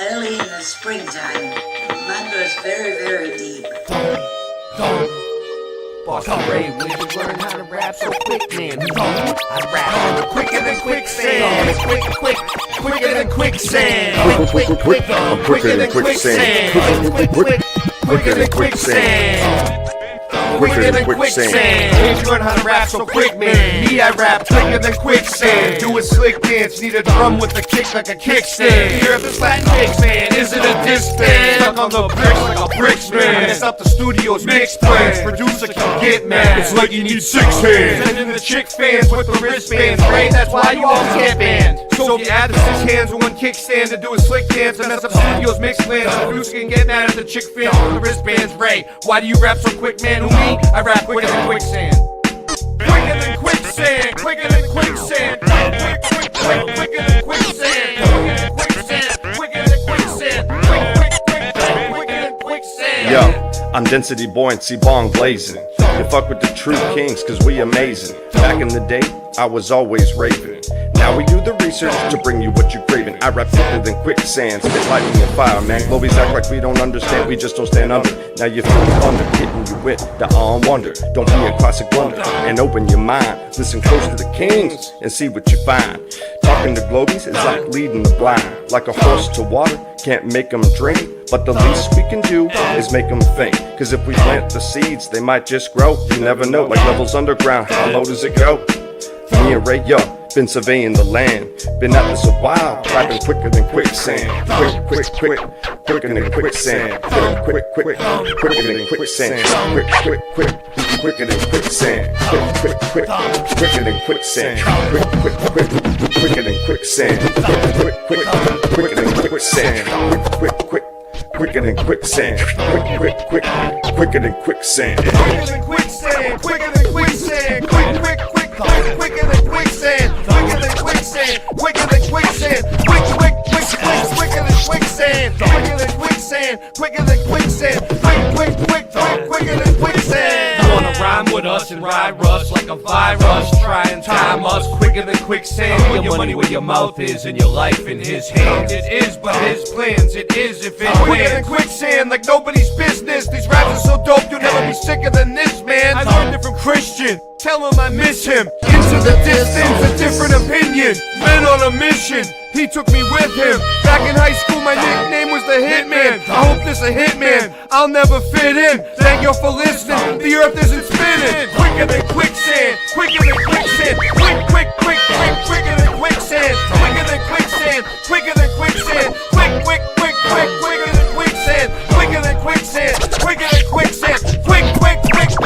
early in the springtime. The mud goes very, very deep. Boston Ray, where'd you learn how to rap so quick, man? I rap quicker than quicksand. Quicker than quicksand. Quicker than quicksand. Quicker than quicksand. Quicker than quicksand. If you learn how to rap so quick, man. Me, I rap quicker than quicksand. Do a slick dance, need a drum with a kick like a kickstand. Here at this Latin mix, man, is it a disc band? Stuck on the bricks like a bricks man. It's up the studio's mix plans. Producer can get mad. It's like you need 6 hands. Sending the chick fans with the wristbands, right? That's why you always get banned. So if you add the 6 hands with 1 kickstand to do a slick dance and mess up studio's mix plans, the producer can get mad at the chick fans with the wristbands, Ray. Why do you rap so quick, man? Who me? I rap quicker than quicksand. Quicker than quicksand. Quicker than quicksand. Quicker than quicksand. Quicker than quicksand. Quicker than quicksand. Yo, I'm density buoyancy bong blazing. You fuck with the true kings cause we amazing. Back in the day, I was always raving. Now we do the research to bring you what you're craving. I rap quicker than quicksand, spit lightning and fire, man. Globies act like we don't understand, we just don't stand under. Now you feel the thunder, hitting you with the wonder. Don't be a classic blunder, and open your mind. Listen close to the kings, and see what you find. Talking to Globies is like leading the blind. Like a horse to water, can't make them drink. But the least we can do is make them think. Cause if we plant the seeds, they might just grow. You never know, like levels underground, how low does it go? Me and Ray, yo, been surveying the land. Been at this a while, rapping quicker than quicksand. Quicker than quicksand. Quicker than quicksand. Quicker than quicksand. Quicker than quicksand. Quicker than quicksand. Quicker than quicksand. Quicker than quicksand. Quicker than quicksand. Quicker than quicksand. Quicker than quicksand. Quicker than quicksand. Quicker than quicksand. Quicker than quicksand. Quicker than quicksand. Quicker than quicksand. Quicker than quicksand. Quicker than quicksand. Quicker than quicksand. You wanna rhyme with us and ride rush like a virus? Try and time us quicker than quicksand. Put your money where your mouth is and your life in his hands. It is but his plans. It is if it quicker than quicksand like nobody's business. These raps are so dope you'll never be sicker than this, man. I learned it from Christian. Tell him I miss him. Into the distance, a different opinion. Men on a mission. He took me with him. Back in high school, my nickname was the Hitman. I hope this a hitman. I'll never fit in. Thank you for listening. The earth isn't spinning. Quicker than quicksand. Quicker than quicksand. Quicker than quicksand. Quicker than quicksand. Quicker than quicksand. Quicker than quicksand. Quicker than quicksand. Quicker than quicksand. Quicker than quicksand.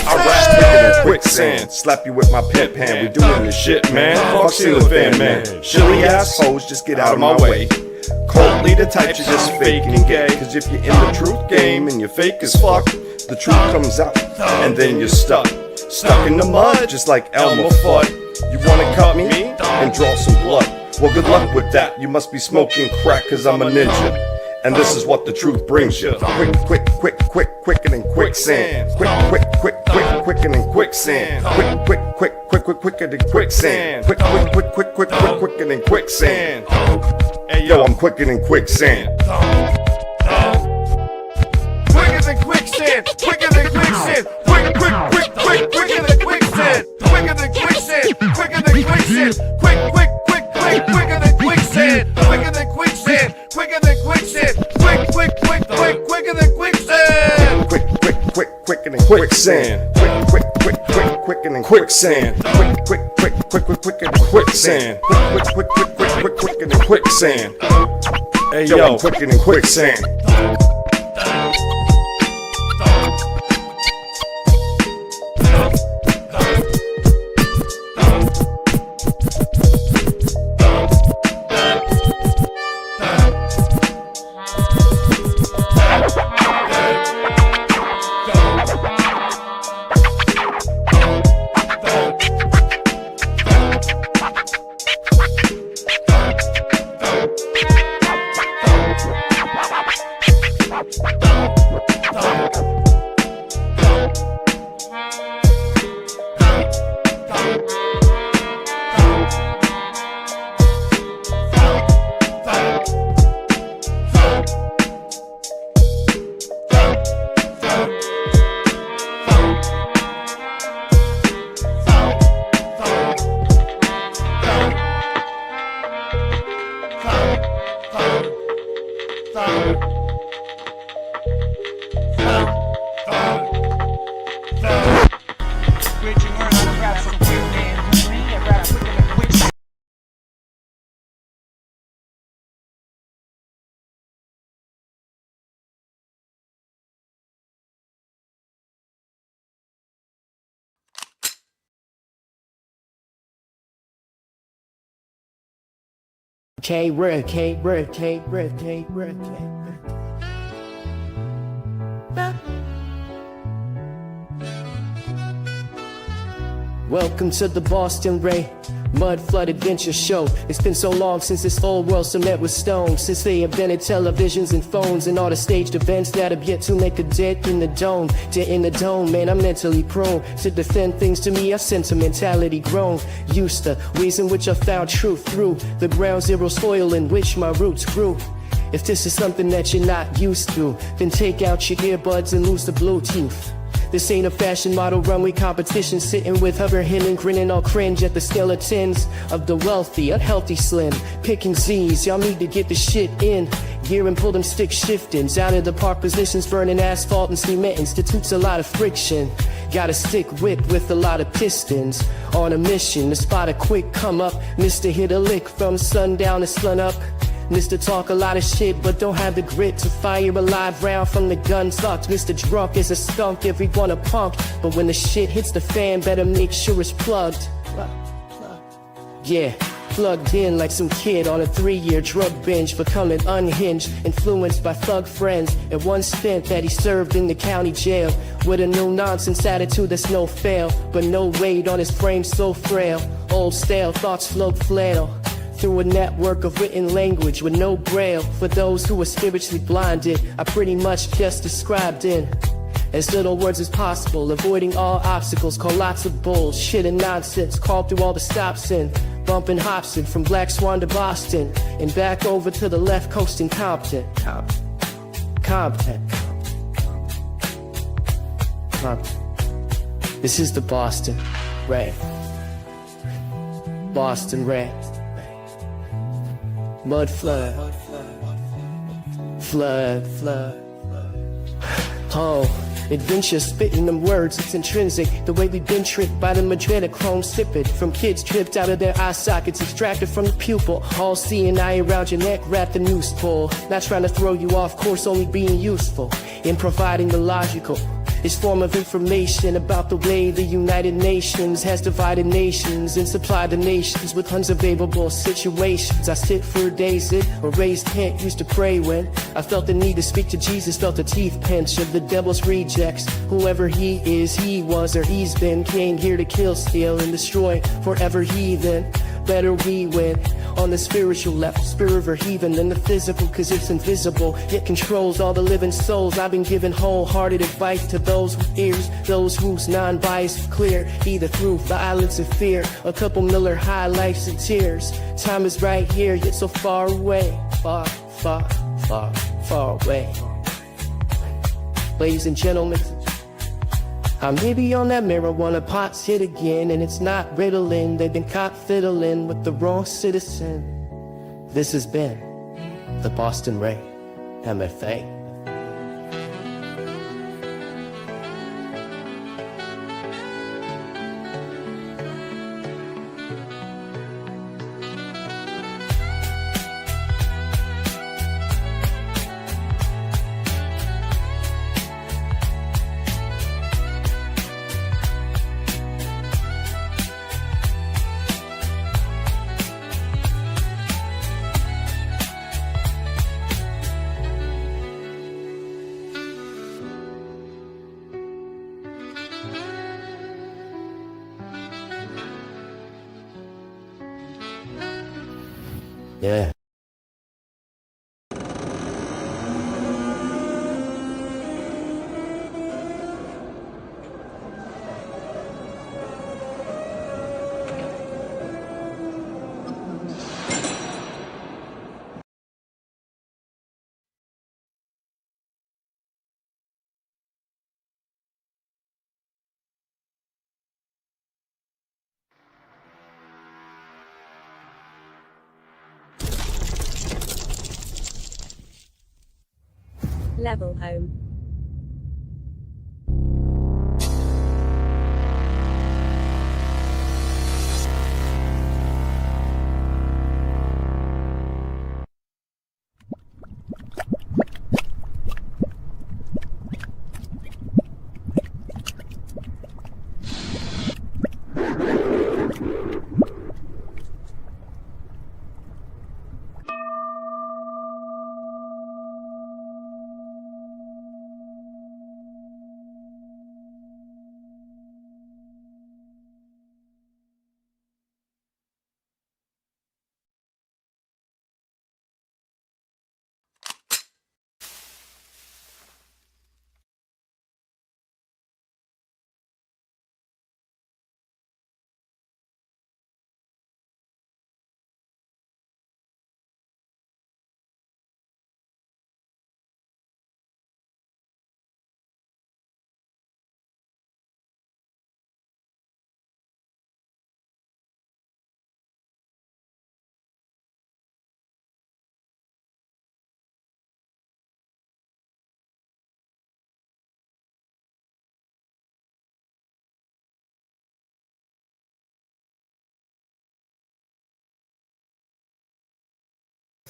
I rap quicker than quicksand. Slap you with my pimp hand. We doing this shit, man. Fuck ceiling fan, man. Shilly assholes, just get out of my way. Cold leader types, you're just fake and gay. Cause if you're in the truth game and you're fake as fuck, the truth comes out and then you're stuck. Stuck in the mud, just like Elmer Fudd. You wanna cut me and draw some blood? Well, good luck with that. You must be smoking crack cause I'm a ninja. And this is what the truth brings you. Quicker than quicksand. Quicker than quicksand. Quicker than quicksand. Quicker than quicksand. Hey yo, I'm quicker than quicksand. Quicker than quicksand. Quicker than quicksand. Quicker than quicksand. Quicker than quicksand. Quicker than quicksand. Quicker than quicksand. Quicker than quicksand. Quicker than quicksand. Quicker than quicksand. Quicker than quicksand. Quicker than quicksand. Quicker than quicksand. Quicker than quicksand. Quicker than quicksand. Hey yo, quicker than quicksand. K-Red, K-Red, K-Red, K-Red, K-Red. Welcome to the Boston Ray Mud Flood Adventure Show. It's been so long since this old world cement was stone, since they invented televisions and phones and all the staged events that have yet to make a dent in the dome. Dent in the dome, man, I'm mentally prone to defend things to me, a sentimentality grown. Used to ways in which I found truth through the ground zero soil in which my roots grew. If this is something that you're not used to, then take out your earbuds and lose the Bluetooth. This ain't a fashion model runway competition, sitting with hover hen and grinning all cringe at the skeletons of the wealthy, unhealthy slim, picking Z's. Y'all need to get the shit in gear and pull them stick shiftings out of the park positions, burning asphalt and cement institutes a lot of friction. Gotta stick with a lot of pistons on a mission to spot a quick come up. Mr. Hit a lick from sundown to sun up. Mr. Talk a lot of shit, but don't have the grit to fire a live round from the gun sucked. Mr. Drunk is a skunk, everyone a punk, but when the shit hits the fan, better make sure it's plugged. Yeah, plugged in like some kid on a 3-year drug binge, becoming unhinged, influenced by thug friends, and one stint that he served in the county jail, with a no-nonsense attitude that's no fail, but no weight on his frame so frail. Old stale thoughts float flannel through a network of written language with no braille. For those who are spiritually blinded, I pretty much just described in as little words as possible, avoiding all obstacles, call lots of bullshit and nonsense, call through all the stops in, bumping Hobson from Black Swan to Boston, and back over to the left coast in Compton. Compton. This is the Boston Ray. Boston Ray. Mud flood, flood, flood. Oh, adventure spitting them words, it's intrinsic. The way we've been tricked by the adrenochrome sipping from kids tripped out of their eye sockets, extracted from the pupil. All seeing eye around your neck, wrap the noose pull. Not trying to throw you off course, only being useful in providing the logical. This form of information about the way the United Nations has divided nations and supplied the nations with unsurvivable situations. I sit for days in a raised tent, used to pray when I felt the need to speak to Jesus, felt the teeth pinch of the devil's rejects. Whoever he is, he was, or he's been, came here to kill, steal, and destroy forever heathen. Better we win on the spiritual level, spirit over heathen than the physical, cause it's invisible, yet controls all the living souls. I've been giving wholehearted advice to those with ears, those whose non-bias clear, either through violence and fear, a couple Miller High lights and tears. Time is right here, yet so far away, far, far, far, far away. Ladies and gentlemen, I may be on that marijuana pot's hit again, and it's not riddling. They've been caught fiddling with the wrong citizen. This has been the Boston Ray MFA. Yeah. Level home.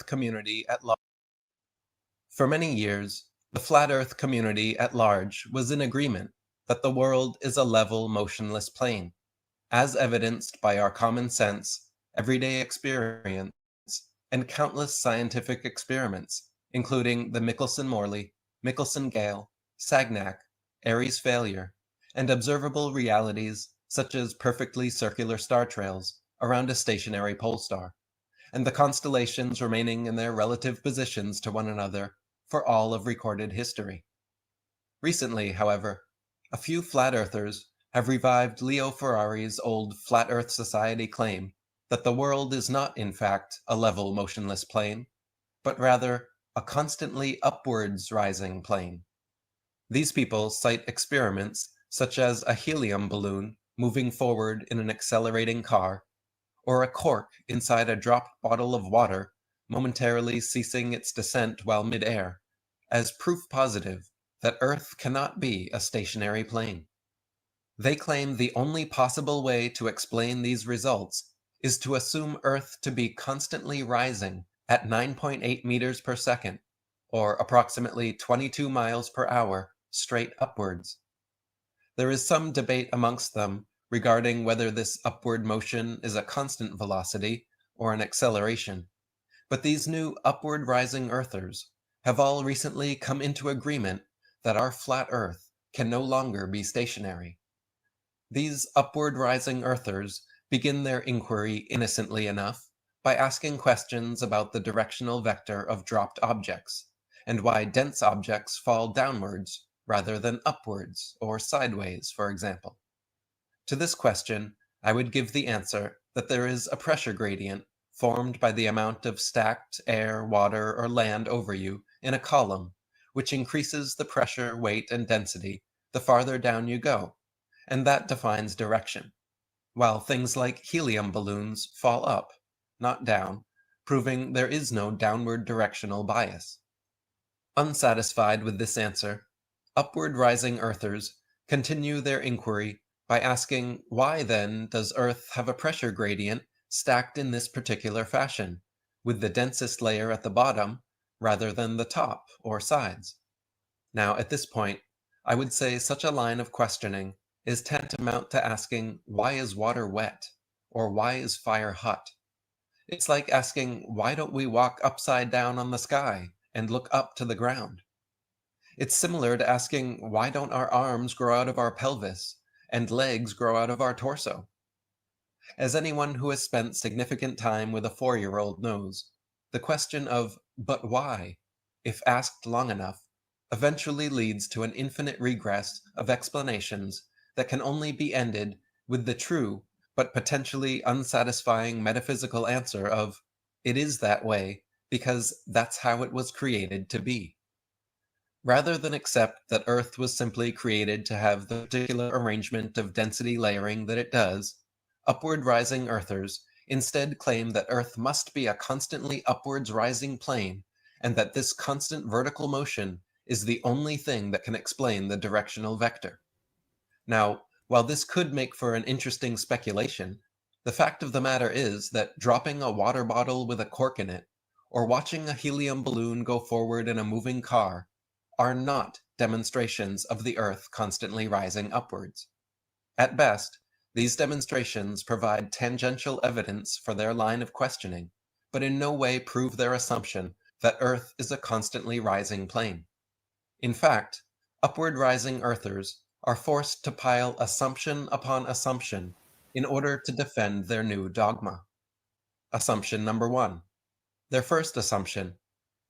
community at large. For many years, the flat Earth community at large was in agreement that the world is a level, motionless plane, as evidenced by our common sense, everyday experience, and countless scientific experiments, including the Michelson-Morley, Michelson-Gale, Sagnac, Airy's failure, and observable realities such as perfectly circular star trails around a stationary pole star, and the constellations remaining in their relative positions to one another for all of recorded history. Recently, however, a few flat earthers have revived Leo Ferrari's old Flat Earth Society claim that the world is not, in fact, a level, motionless plane, but rather a constantly upwards rising plane. These people cite experiments such as a helium balloon moving forward in an accelerating car, or a cork inside a drop bottle of water momentarily ceasing its descent while midair, as proof positive that Earth cannot be a stationary plane. They claim the only possible way to explain these results is to assume Earth to be constantly rising at 9.8 meters per second, or approximately 22 miles per hour, straight upwards. There is some debate amongst them regarding whether this upward motion is a constant velocity or an acceleration, but these new upward rising Earthers have all recently come into agreement that our flat Earth can no longer be stationary. These upward rising Earthers begin their inquiry innocently enough by asking questions about the directional vector of dropped objects, and why dense objects fall downwards rather than upwards or sideways, for example. To this question, I would give the answer that there is a pressure gradient formed by the amount of stacked air, water, or land over you in a column, which increases the pressure, weight, and density the farther down you go, and that defines direction, while things like helium balloons fall up, not down, proving there is no downward directional bias. Unsatisfied with this answer, upward rising Earthers continue their inquiry by asking, why then does Earth have a pressure gradient stacked in this particular fashion, with the densest layer at the bottom rather than the top or sides? Now, at this point, I would say such a line of questioning is tantamount to asking, why is water wet? Or why is fire hot? It's like asking, why don't we walk upside down on the sky and look up to the ground? It's similar to asking, why don't our arms grow out of our pelvis and legs grow out of our torso? As anyone who has spent significant time with a 4-year-old knows, the question of, but why, if asked long enough, eventually leads to an infinite regress of explanations that can only be ended with the true but potentially unsatisfying metaphysical answer of, it is that way because that's how it was created to be. Rather than accept that Earth was simply created to have the particular arrangement of density layering that it does, upward rising Earthers instead claim that Earth must be a constantly upwards rising plane, and that this constant vertical motion is the only thing that can explain the directional vector. Now, while this could make for an interesting speculation, the fact of the matter is that dropping a water bottle with a cork in it, or watching a helium balloon go forward in a moving car, are not demonstrations of the Earth constantly rising upwards. At best, these demonstrations provide tangential evidence for their line of questioning, but in no way prove their assumption that Earth is a constantly rising plane. In fact, upward rising Earthers are forced to pile assumption upon assumption in order to defend their new dogma. Assumption number 1. Their first assumption,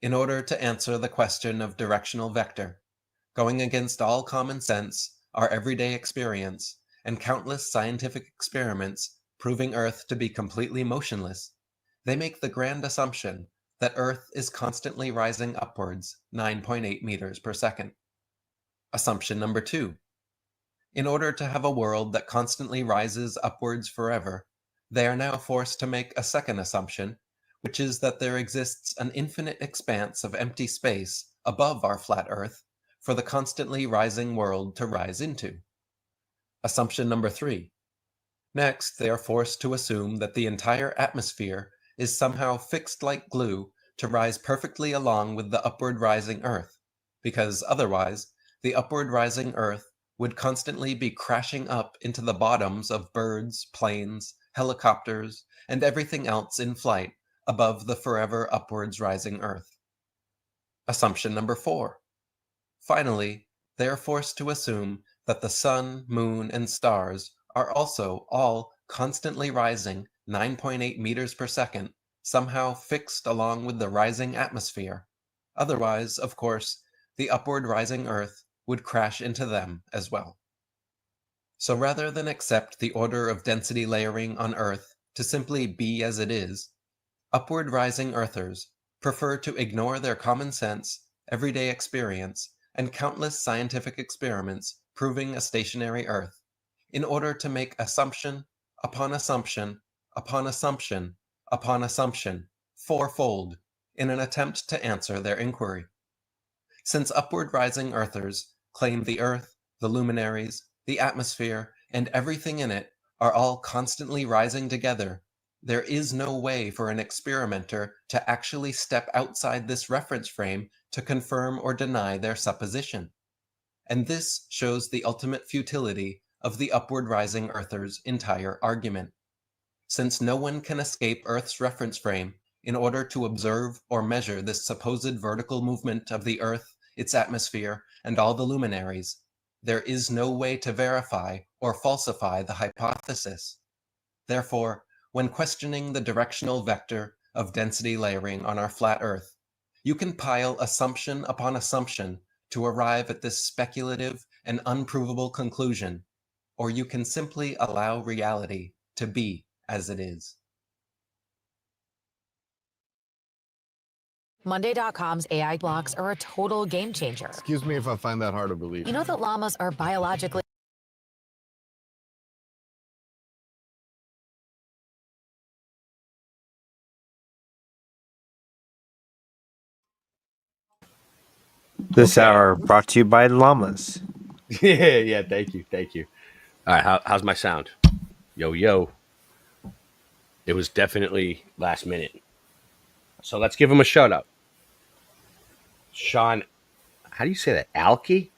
in order to answer the question of directional vector, going against all common sense, our everyday experience, and countless scientific experiments proving Earth to be completely motionless, they make the grand assumption that Earth is constantly rising upwards 9.8 meters per second. Assumption number 2. In order to have a world that constantly rises upwards forever, they are now forced to make a second assumption, which is that there exists an infinite expanse of empty space above our flat Earth for the constantly rising world to rise into. Assumption number 3. Next, they are forced to assume that the entire atmosphere is somehow fixed like glue to rise perfectly along with the upward rising Earth, because otherwise, the upward rising Earth would constantly be crashing up into the bottoms of birds, planes, helicopters, and everything else in flight above the forever upwards rising Earth. Assumption number 4. Finally, they are forced to assume that the sun, moon, and stars are also all constantly rising 9.8 meters per second, somehow fixed along with the rising atmosphere. Otherwise, of course, the upward rising Earth would crash into them as well. So rather than accept the order of density layering on Earth to simply be as it is, upward rising Earthers prefer to ignore their common sense, everyday experience, and countless scientific experiments proving a stationary Earth, in order to make assumption upon assumption upon assumption upon assumption fourfold in an attempt to answer their inquiry. Since upward rising Earthers claim the Earth, the luminaries, the atmosphere, and everything in it are all constantly rising together, there is no way for an experimenter to actually step outside this reference frame to confirm or deny their supposition. And this shows the ultimate futility of the upward rising Earthers' entire argument. Since no one can escape Earth's reference frame in order to observe or measure this supposed vertical movement of the Earth, its atmosphere, and all the luminaries, there is no way to verify or falsify the hypothesis. Therefore, when questioning the directional vector of density layering on our flat Earth, you can pile assumption upon assumption to arrive at this speculative and unprovable conclusion, or you can simply allow reality to be as it is. Monday.com's AI blocks are a total game changer. Excuse me if I find that hard to believe. You know that llamas are biologically This hour brought to you by llamas. Yeah, thank you. All right, how's my sound? Yo. It was definitely last minute. So let's give him a shout out. Sean, how do you say that? Alki?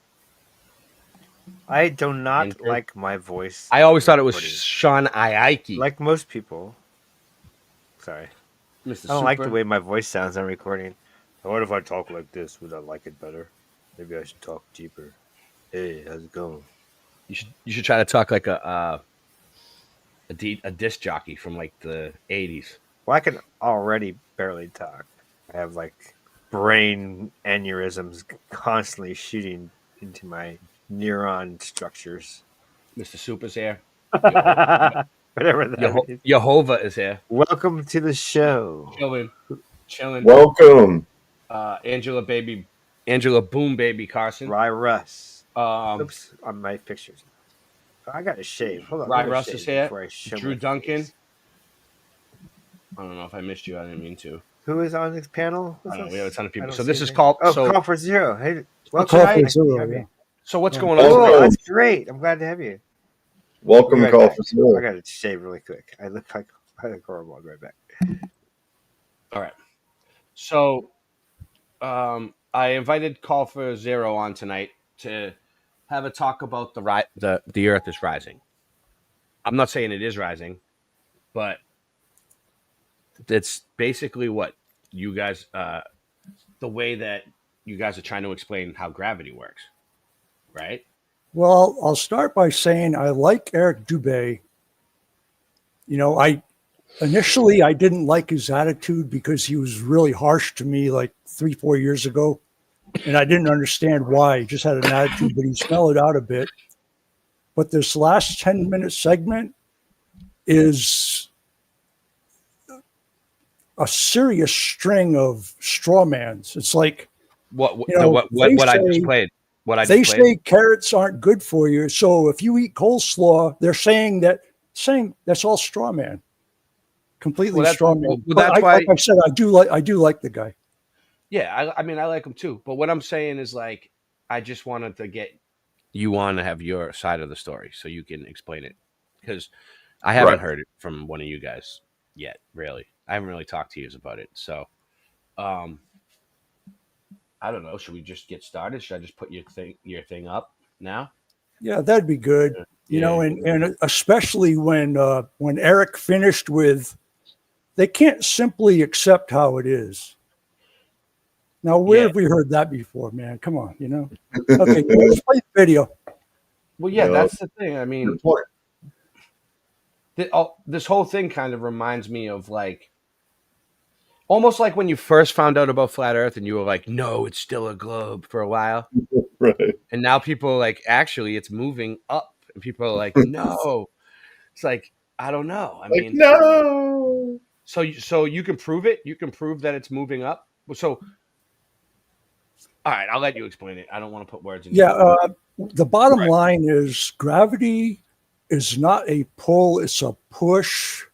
I do not Andrew? like my voice. I always thought it was recording. Sean Iaiki. Like most people. Sorry. Mr. I don't like Super. the way my voice sounds on recording. What if I talk like this? Would I like it better? Maybe I should talk deeper. Hey, how's it going? You should try to talk like a disc jockey from like the 80s. Well, I can already barely talk. I have like brain aneurysms constantly shooting into my neuron structures. Mr. Super's here. Whatever that is. Jehovah is here. Welcome to the show. Chilling. Welcome. Angela Boom Baby Carson. Rye Russ. Um, Oops, on my pictures. I got to shave. Hold on. Rye I gotta Russ shave is here. before I show Drew my Duncan. face. I don't know if I missed you. I didn't mean to. Who is on this panel? I don't know. We have a ton of I people. don't So see this is anything. called. Oh, so Call4Zero. Hey, welcome. Call Nice for to Zero. have Yeah. you. so what's going Oh, on? Oh. that's great. I'm glad to have you. Welcome, Be right Call back. for Zero. I got to shave really quick. I look horrible. I'll be right back. All right. So I invited Call4Zero on tonight to have a talk about the Earth is rising. I'm not saying it is rising, but it's basically what you guys, the way that you guys are trying to explain how gravity works, right? Well, I'll start by saying I like Eric Dubé. You know, I didn't like his attitude because he was really harsh to me like 3-4 years ago. And I didn't understand why. He just had an attitude, but he's mellowed out a bit. But this last 10-minute segment is a serious string of straw mans. It's like, What they I just say- played. What I they just played. say carrots aren't good for you. So if you eat coleslaw, they're saying that's all straw man. Completely Well, straw man. well, But that's why- like I said, I do like the guy. Yeah, I mean, I like him too. But what I'm saying is, like, I just wanted to get you on to have your side of the story so you can explain it. Because I haven't Right. heard it from one of you guys yet, really. I haven't really talked to you about it. So Um, I don't know. Should we just get started? Should I just put your thing up now? Yeah, that'd be good. You Yeah. know, and especially when Eric finished with, they can't simply accept how it is. Now, where Yeah. have we heard that before, man? Come on, you know. Okay, let's play the video. Well, yeah, Yeah. that's the thing. I mean, Good point. this whole thing kind of reminds me of like almost like when you first found out about flat Earth and you were like, "No, it's still a globe" for a while, Right. and now people are like, "Actually, it's moving up," and people are like, "No." It's like I don't know. I mean, No. so you can prove it. You can prove that it's moving up. So, all right, I'll let you explain it. I don't want to put words in. Yeah, Your mouth. the bottom line is gravity is not a pull; it's a push.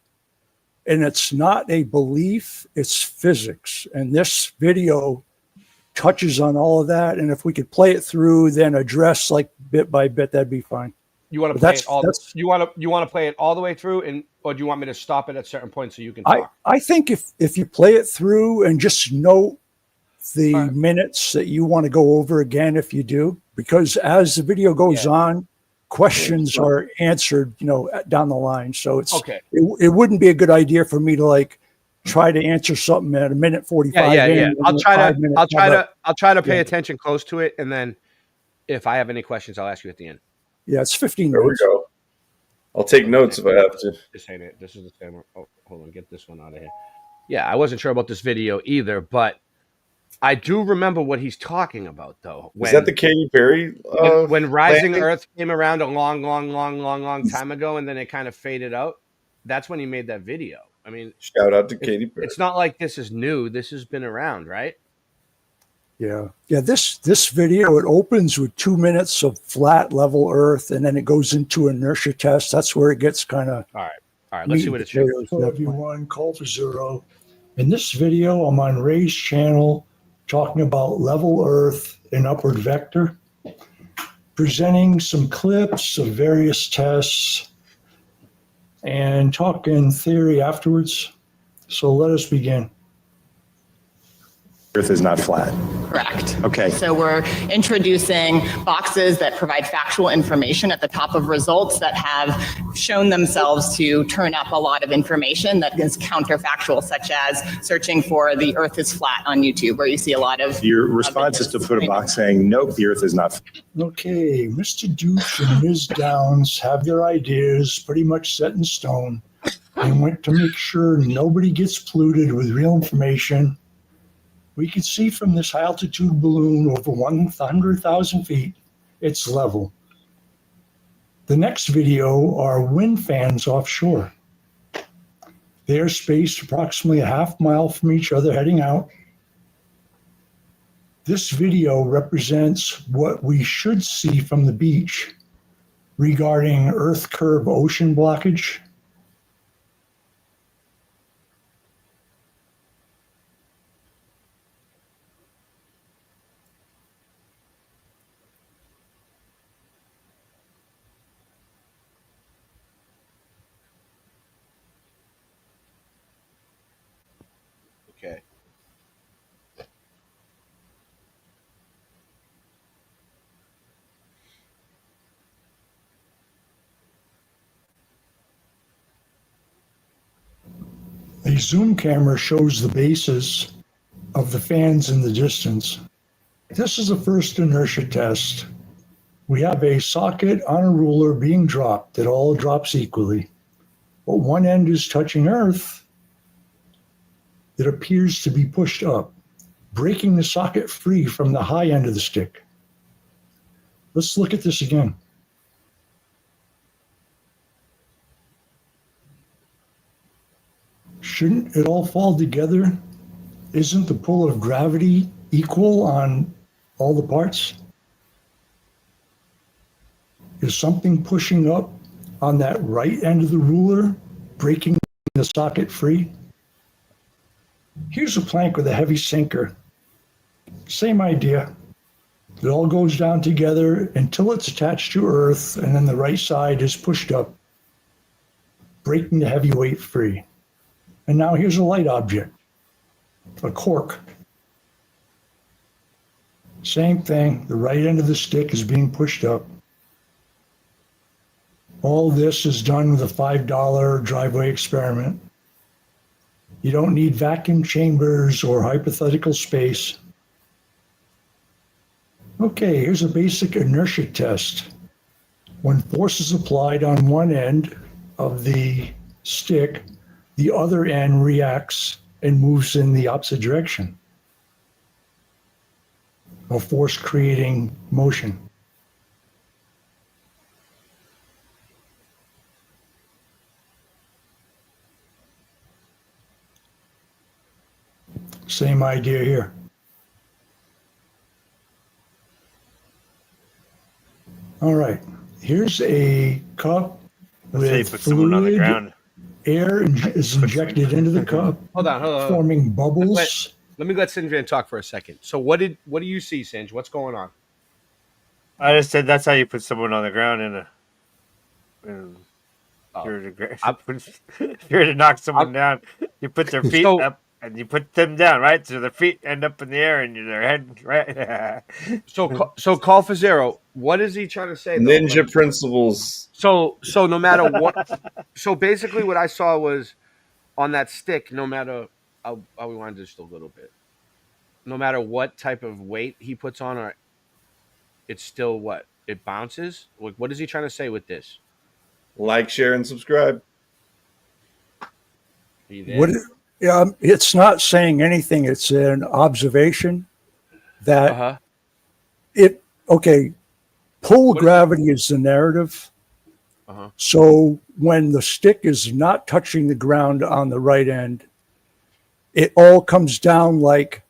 And it's not a belief, it's physics. And this video touches on all of that. And if we could play it through, then address like bit by bit, that'd be fine. You want to But play it all? You want to play it all the way through, or do you want me to stop it at certain points so you can talk? I think if you play it through and just note the All right. minutes that you want to go over again, if you do, because as the video goes on, questions are answered, you know, down the line. So it's Okay. It wouldn't be a good idea for me to like try to answer something at a minute 45. Yeah. in, I'll try to pay Yeah. attention close to it, and then if I have any questions, I'll ask you at the end. Yeah, it's 15 There we minutes. go. I'll take notes if I have to. This ain't it. This is the same one. Oh, hold on. Get this one out of here. Yeah, I wasn't sure about this video either, but I do remember what he's talking about, though. Is that the Katy Perry? When Rising landing? Earth came around a long time ago, and then it kind of faded out. That's when he made that video. I mean, Shout out to Katy Perry. it's not like this is new. This has been around, right? Yeah. This video, it opens with 2 minutes of flat level Earth, and then it goes into inertia test. That's where it gets kind of. All right. Let's see what it's showing. Hello, everyone. Call4Zero. In this video, I'm on Ray's channel talking about level Earth and upward vector, presenting some clips of various tests, and talking theory afterwards. So let us begin. Earth is not flat. Correct. Okay. So we're introducing boxes that provide factual information at the top of results that have shown themselves to turn up a lot of information that is counterfactual, such as searching for the Earth is flat on YouTube, where you see a lot of. Your response is to put a box saying, nope, the Earth is not flat. Okay, Mr. Douche and Ms. Downs have their ideas pretty much set in stone. They went to make sure nobody gets polluted with real information. We can see from this high altitude balloon over 100,000 feet, it's level. The next video are wind fans offshore. They are spaced approximately a half mile from each other heading out. This video represents what we should see from the beach regarding Earth curve ocean blockage. Okay. A zoom camera shows the bases of the fans in the distance. This is the first inertia test. We have a socket on a ruler being dropped. It all drops equally. But one end is touching Earth. It appears to be pushed up, breaking the socket free from the high end of the stick. Let's look at this again. Shouldn't it all fall together? Isn't the pull of gravity equal on all the parts? Is something pushing up on that right end of the ruler, breaking the socket free? Here's a plank with a heavy sinker. Same idea. It all goes down together until it's attached to Earth, and then the right side is pushed up, breaking the heavy weight free. And now here's a light object. a cork. Same thing, the right end of the stick is being pushed up. All this is done with a $5 driveway experiment. You don't need vacuum chambers or hypothetical space. Okay, here's a basic inertia test. When force is applied on one end of the stick, the other end reacts and moves in the opposite direction. A force creating motion. Same idea here. All right, here's a cup Let's say you with put someone on the fluid. ground. Air is injected into the cup, Hold on. forming bubbles. Let me let Sinjan talk for a second. So what do you see, Sinj? What's going on? I just said that's how you put someone on the ground in a. Oh. If you're to knock someone down, you put their feet up and you put them down, right? So their feet end up in the air and their head, right? So Call4Zero, what is he trying to say? Though? Ninja principles. So no matter what, so basically what I saw was on that stick. No matter, I'll rewind just a little bit. No matter what type of weight he puts on, or it's still what it bounces. What is he trying to say with this? Like, share, and subscribe. It's not saying anything. It's an observation that pull gravity is the narrative. So when the stick is not touching the ground on the right end, it all comes down like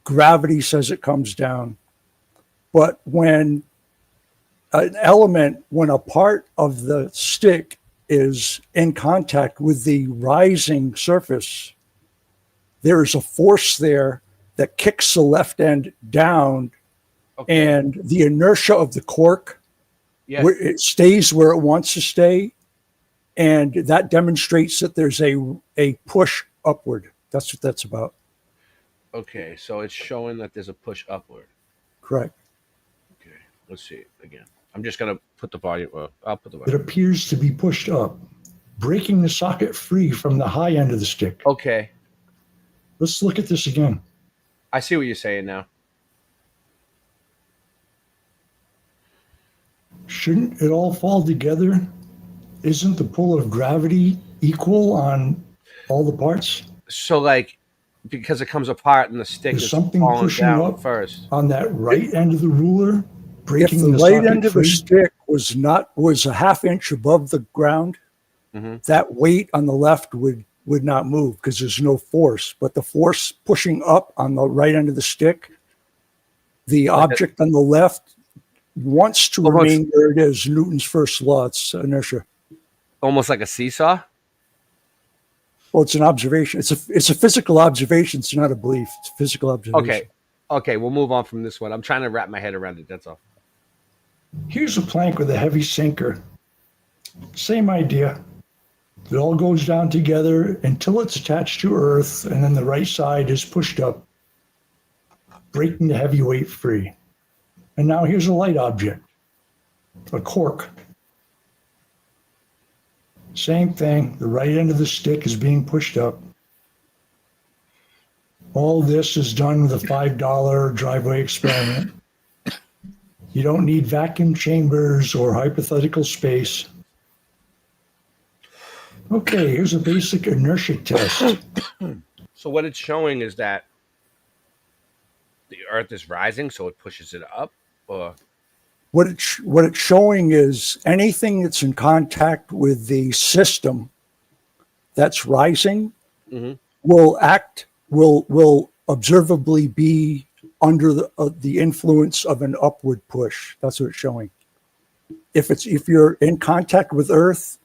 gravity says it comes down. But when a part of the stick is in contact with the rising surface, there is a force there that kicks the left end down, and the inertia of the cork, it stays where it wants to stay, and that demonstrates that there's a push upward. That's what that's about. Okay, so it's showing that there's a push upward. Correct. Okay, let's see it again. I'm just gonna put the volume. I'll put the It volume. appears to be pushed up, breaking the socket free from the high end of the stick. Okay. Let's look at this again. I see what you're saying now. Shouldn't it all fall together? Isn't the pull of gravity equal on all the parts? So, like, because it comes apart and the stick Is is something falling pushing down up first. on that right end of the ruler, If breaking the the right socket end of the free? stick was a half inch above the ground, that weight on the left would not move because there's no force. But the force pushing up on the right end of the stick, the object on the left wants to remain where it is. Newton's first law, it's inertia. Almost like a seesaw. Well, it's an observation. It's a physical observation. It's not a belief. It's a physical observation. Okay, we'll move on from this one. I'm trying to wrap my head around it. That's all. Here's a plank with a heavy sinker. Same idea. It all goes down together until it's attached to earth, and then the right side is pushed up, breaking the heavy weight free. And now here's a light object, a cork. Same thing, the right end of the stick is being pushed up. All this is done with a $5 driveway experiment. You don't need vacuum chambers or hypothetical space. Okay, here's a basic inertia test. So what it's showing is that the Earth is rising, so it pushes it up, or What it's showing is anything that's in contact with the system that's rising will observably be under the influence of an upward push. That's what it's showing. If you're in contact with Earth,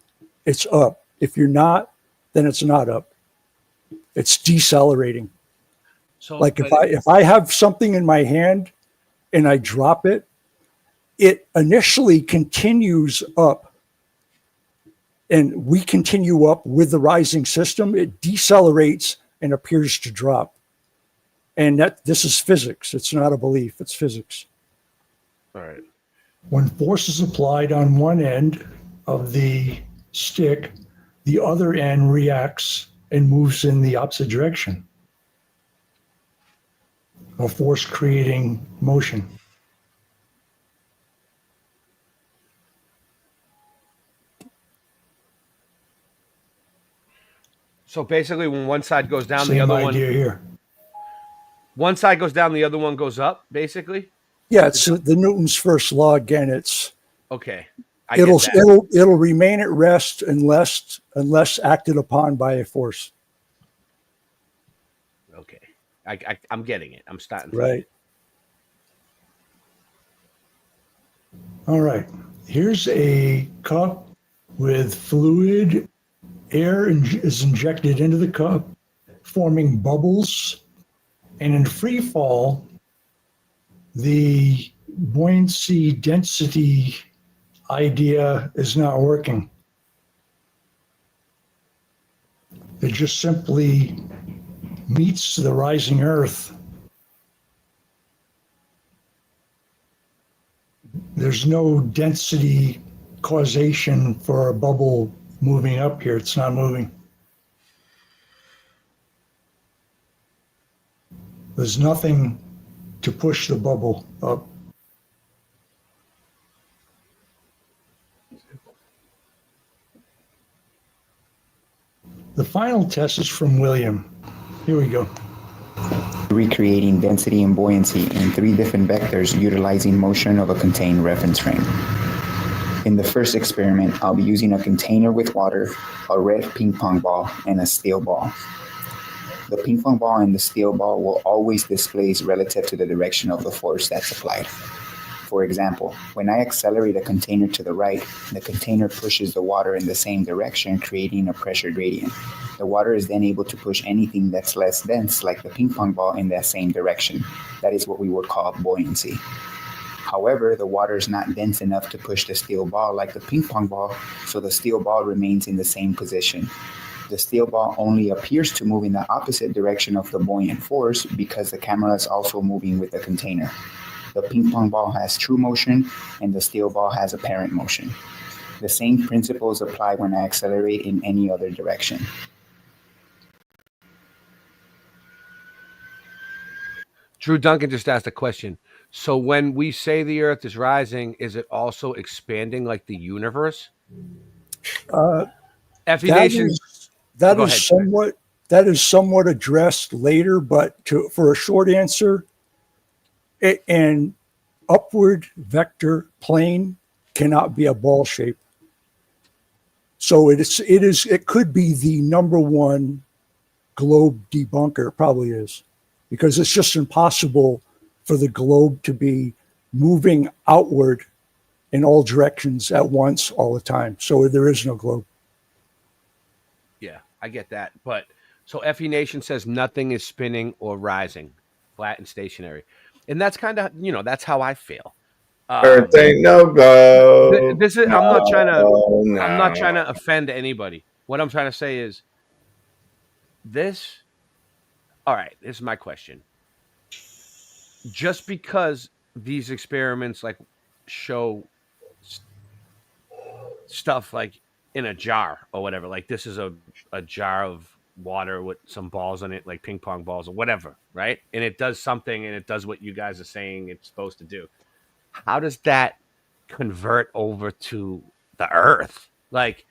it's up. If you're not, then it's not up. It's decelerating. so Like if I have something in my hand and I drop it, it initially continues up, and we continue up with the rising system. It decelerates and appears to drop. And this is physics. It's not a belief. It's physics. All right. When force is applied on one end of the stick, the other end reacts and moves in the opposite direction. A force creating motion. So basically, when one side goes down, Same the other idea one. here. One side goes down, the other one goes up. Basically. Yeah, it's the Newton's first law again. It's Okay. It'll remain at rest unless acted upon by a force. Okay. I'm getting it. I'm starting to Right. All right. Here's a cup with fluid. Air is injected into the cup, forming bubbles. And in free fall, the buoyancy density idea is not working. It just simply meets the rising Earth. There's no density causation for a bubble moving up here. It's not moving. There's nothing to push the bubble up. The final test is from William. Here we go. Recreating density and buoyancy in 3 different vectors utilizing motion of a contained reference frame. In the first experiment, I'll be using a container with water, a red ping pong ball, and a steel ball. The ping pong ball and the steel ball will always displace relative to the direction of the force that's applied. For example, when I accelerate a container to the right, the container pushes the water in the same direction, creating a pressure gradient. The water is then able to push anything that's less dense, like the ping pong ball, in that same direction. That is what we would call buoyancy. However, the water is not dense enough to push the steel ball like the ping pong ball, so the steel ball remains in the same position. The steel ball only appears to move in the opposite direction of the buoyant force because the camera is also moving with the container. The ping pong ball has true motion and the steel ball has apparent motion. The same principles apply when I accelerate in any other direction. Drew Duncan just asked a question. So when we say the Earth is rising, is it also expanding like the universe? Effie Nation. That is somewhat addressed later, but for a short answer, an upward vector plane cannot be a ball shape. So it could be the number one globe debunker. It probably is, because it's just impossible for the globe to be moving outward in all directions at once all the time. So there is no globe. Yeah, I get that. But so Effie Nation says nothing is spinning or rising, flat and stationary. And that's kind of, that's how I feel. Earth ain't no go. This is I'm not trying to offend anybody. What I'm trying to say is this. All right, this is my question. Just because these experiments like show stuff like in a jar or whatever, like this is a jar of water with some balls in it, like ping pong balls or whatever, right? And it does something and it does what you guys are saying it's supposed to do. How does that convert over to the Earth? Like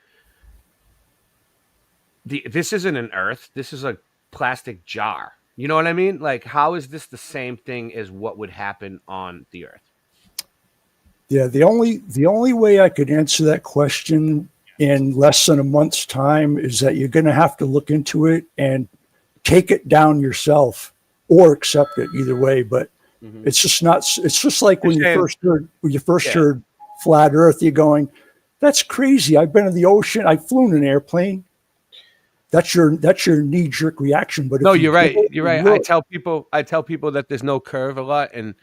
this isn't an Earth. This is a plastic jar. You know what I mean? Like, how is this the same thing as what would happen on the Earth? Yeah, the only way I could answer that question in less than a month's time is that you're going to have to look into it and take it down yourself or accept it, either way. But it's just not. It's just like when you first heard flat Earth, you're going, "That's crazy." I've been in the ocean. I've flown an airplane. That's your knee jerk reaction. But no, you're right. You're right. I tell people that there's no curve a lot, and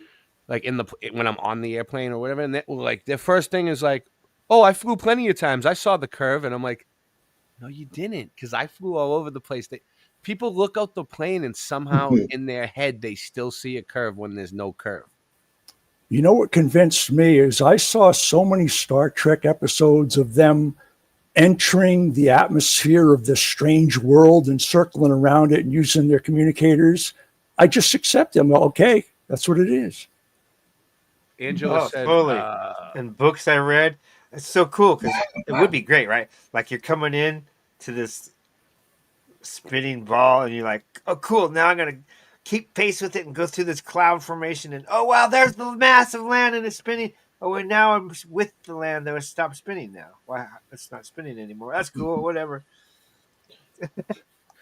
like when I'm on the airplane or whatever, and like their first thing is like, "Oh, I flew plenty of times. I saw the curve," and I'm like, "No, you didn't, because I flew all over the place." People look out the plane and somehow in their head they still see a curve when there's no curve. You know what convinced me is I saw so many Star Trek episodes of them entering the atmosphere of this strange world and circling around it and using their communicators. I just accept them. Okay, that's what it is. Angela said, totally. In books I read, it's so cool because it would be great, right? Like you're coming in to this spinning ball and you're like, oh, cool. Now I'm going to keep pace with it and go through this cloud formation. And oh, wow, there's the massive land and it's spinning. Oh, and now I'm with the land that was stopped spinning now. Why it's not spinning anymore? That's cool. Whatever.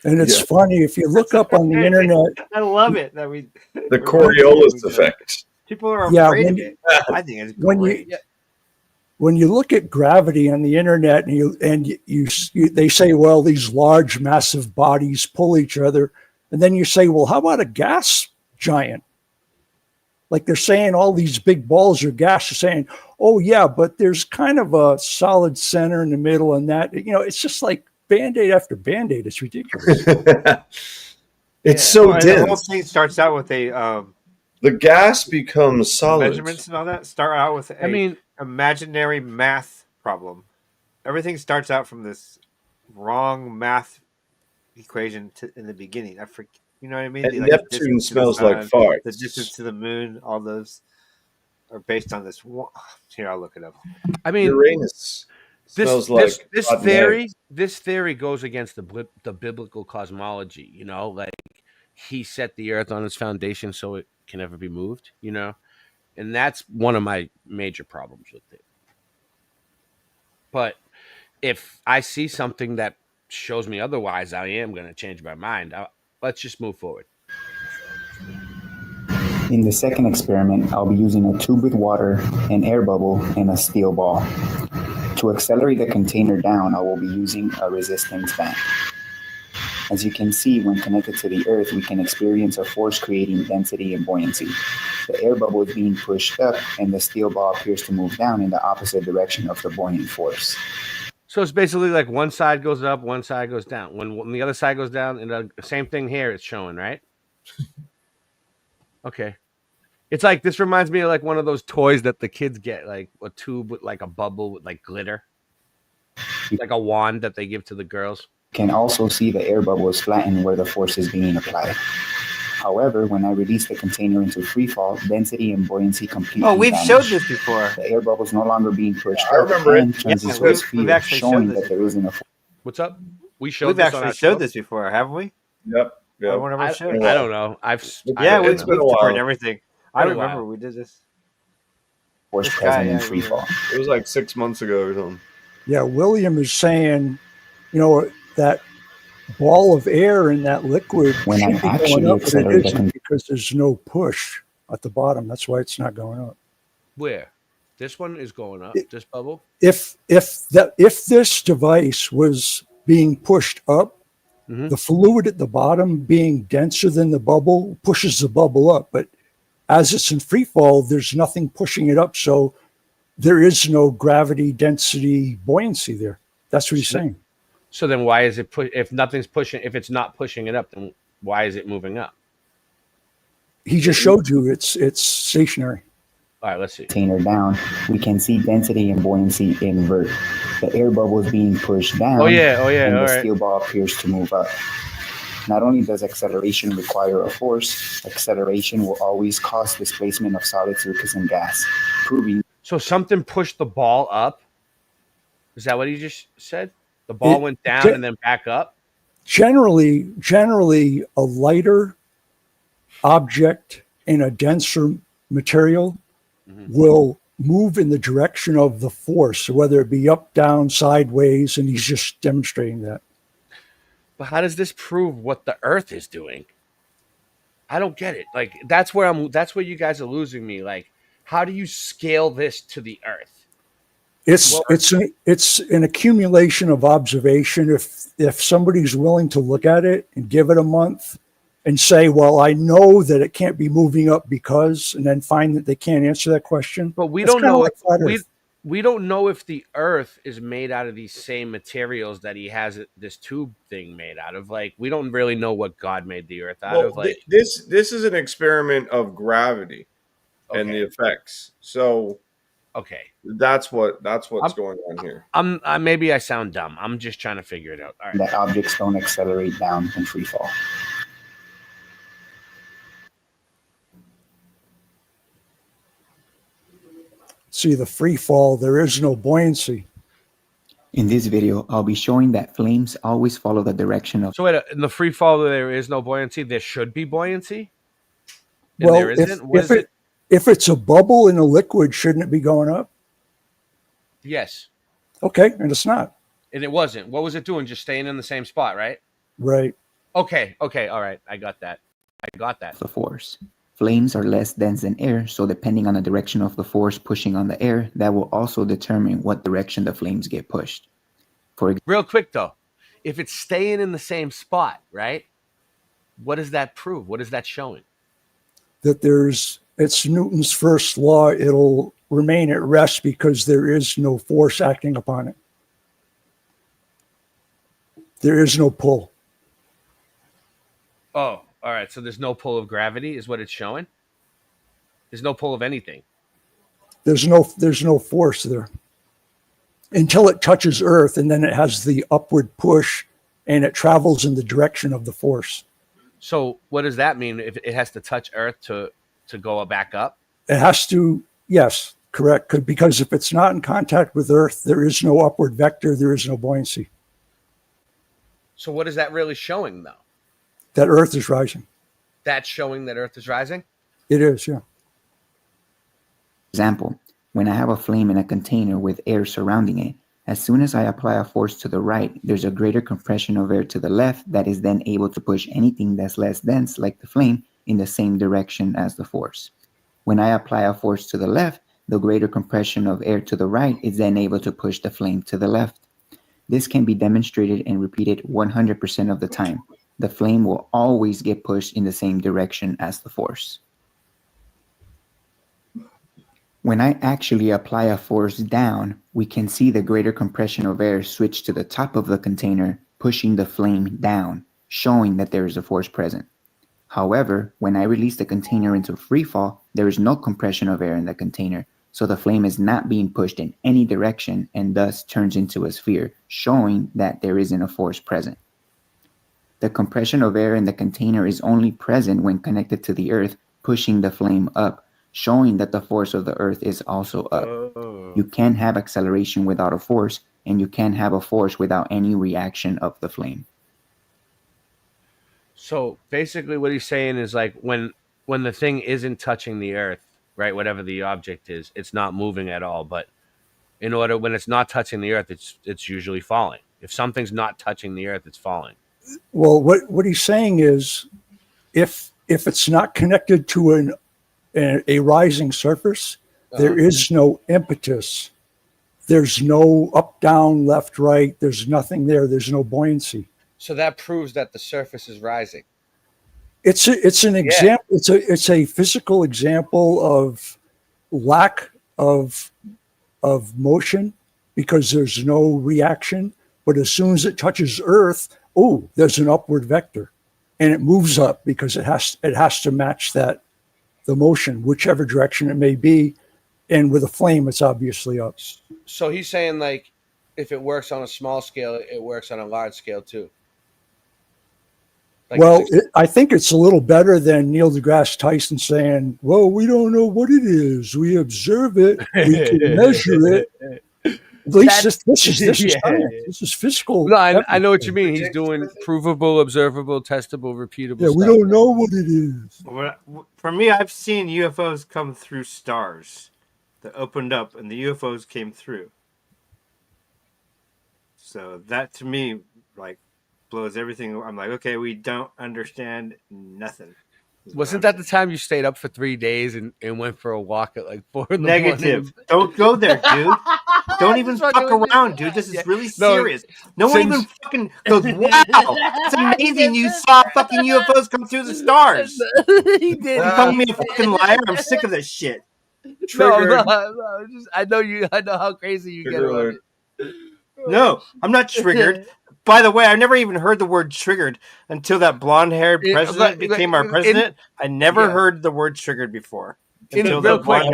And it's funny if you look up on the internet. I love it that we the Coriolis effect. People are afraid of it. I think it's great. When you look at gravity on the internet and they say, well, these large, massive bodies pull each other, and then you say, well, how about a gas giant? Like they're saying all these big balls are gas. You're saying, oh yeah, but there's kind of a solid center in the middle, and that it's just like Band-Aid after Band-Aid. It's ridiculous. It's so dense. The whole thing starts out with the gas becomes solid. Measurements and all that start out with imaginary math problem. Everything starts out from this wrong math equation in the beginning. I forget, you know what I mean? And Neptune smells like farts. The distance to the moon, all those are based on this. Here, I'll look it up. I mean, Uranus smells like this theory goes against the biblical cosmology. You know, like he set the earth on its foundation so it can never be moved. You know, and that's one of my major problems with it. But if I see something that shows me otherwise, I am going to change my mind. Let's just move forward. In the second experiment, I'll be using a tube with water, an air bubble, and a steel ball. To accelerate the container down, I will be using a resistance band. As you can see, when connected to the Earth, we can experience a force creating density and buoyancy. The air bubble is being pushed up, and the steel ball appears to move down in the opposite direction of the buoyant force. So it's basically like one side goes up, one side goes down. When the other side goes down, and the same thing here is showing, right? Okay. It's like, this reminds me of like one of those toys that the kids get, like a tube with like a bubble with like glitter. Like a wand that they give to the girls. You can also see the air bubble is flattened where the force is being applied. However, when I release the container into free fall, density and buoyancy completely we've vanish. showed this before. The air bubble is no longer being pushed I remember and it. turns into a sphere, showing that there isn't a force. What's up? We've actually showed this before, haven't we? Yep. I don't know. It's been a while and everything. I remember we did this. Force present in free fall. It was like 6 months ago or something. Yeah, William is saying, that ball of air in that liquid when I actually going up, but it accelerate isn't because there's no push at the bottom. That's why it's not going up. Where? This one is going up. This bubble. If this device was being pushed up, the fluid at the bottom being denser than the bubble pushes the bubble up. But as it's in free fall, there's nothing pushing it up, so there is no gravity, density, buoyancy there. That's what he's saying. So then why is it if nothing's pushing, if it's not pushing it up, then why is it moving up? He just showed you it's stationary. All right, let's see. Container down, we can see density and buoyancy invert. The air bubble is being pushed down. Oh yeah. And All the right. steel ball appears to move up. Not only does acceleration require a force, acceleration will always cause displacement of solid surface and gas, proving. So something pushed the ball up? Is that what he just said? The ball went down and then back up? Generally, a lighter object in a denser material will move in the direction of the force, whether it be up, down, sideways, and he's just demonstrating that. But how does this prove what the Earth is doing? I don't get it. Like that's where you guys are losing me. Like, how do you scale this to the Earth? It's an accumulation of observation. If somebody's willing to look at it and give it a month and say, well, I know that it can't be moving up because, and then find that they can't answer that question. But we don't know. we don't know if the Earth is made out of these same materials that he has this tube thing made out of. Like, we don't really know what God made the Earth out Well, of. Like, this is an experiment of gravity and the effects. So okay, that's what's going on here. Maybe I sound dumb. I'm just trying to figure it out. All right. That objects don't accelerate down in free fall. See, the free fall, there is no buoyancy. In this video, I'll be showing that flames always follow the direction of... So wait, in the free fall, there is no buoyancy. There should be buoyancy. And Well, there isn't. if it's a bubble in a liquid, shouldn't it be going up? Yes. Okay, and it's not. And it wasn't. What was it doing? Just staying in the same spot, right? Right. Okay. All right. I got that. The force. Flames are less dense than air, so depending on the direction of the force pushing on the air, that will also determine what direction the flames get pushed. Real quick though, if it's staying in the same spot, right? What does that prove? What is that showing? That it's Newton's first law. It'll remain at rest because there is no force acting upon it. There is no pull. Oh, all right. So there's no pull of gravity is what it's showing? There's no pull of anything. There's no force there until it touches Earth, and then it has the upward push and it travels in the direction of the force. So what does that mean? If it has to touch Earth to go back up? It has to, yes, correct. Because if it's not in contact with Earth, there is no upward vector, there is no buoyancy. So what is that really showing though? That Earth is rising. That's showing that Earth is rising? It is, yeah. Example, when I have a flame in a container with air surrounding it, as soon as I apply a force to the right, there's a greater compression of air to the left that is then able to push anything that's less dense, like the flame, in the same direction as the force. When I apply a force to the left, the greater compression of air to the right is then able to push the flame to the left. This can be demonstrated and repeated 100% of the time. The flame will always get pushed in the same direction as the force. When I actually apply a force down, we can see the greater compression of air switch to the top of the container, pushing the flame down, showing that there is a force present. However, when I release the container into free fall, there is no compression of air in the container, so the flame is not being pushed in any direction and thus turns into a sphere, showing that there isn't a force present. The compression of air in the container is only present when connected to the Earth, pushing the flame up, showing that the force of the Earth is also up. You can have acceleration without a force, and you can have a force without any reaction of the flame. So basically what he's saying is like when the thing isn't touching the Earth, right, whatever the object is, it's not moving at all. But when it's not touching the Earth, it's usually falling. If something's not touching the Earth, it's falling. Well, what he's saying is if it's not connected to a rising surface, there is no impetus. There's no up, down, left, right. There's nothing there. There's no buoyancy. So that proves that the surface is rising. It's an example. It's a physical example of lack of motion because there's no reaction. But as soon as it touches Earth, there's an upward vector, and it moves up because it has to match the motion, whichever direction it may be. And with a flame, it's obviously up. So he's saying like, if it works on a small scale, it works on a large scale too. Like I think it's a little better than Neil deGrasse Tyson saying, well, we don't know what it is. We observe it. We can measure it. At least this is science. This is physical. No, I know what you mean. He's doing provable, observable, testable, repeatable stuff. We don't know what it is. For me, I've seen UFOs come through stars that opened up and the UFOs came through. So that to me, like, blows everything. I'm like, okay, we don't understand nothing. Wasn't that the time you stayed up for 3 days and went for a walk at like 4 in the Negative. morning? Don't go there, dude. Don't even fuck around, dude. This is really serious. No one even fucking goes, wow, it's amazing you saw fucking UFOs come through the stars. He did. You calling me a fucking liar? I'm sick of this shit. Triggered. I know you. I know how crazy you get about it. No, I'm not triggered. By the way, I never even heard the word triggered until that blonde-haired president became our president. I never heard the word triggered before. Real quick,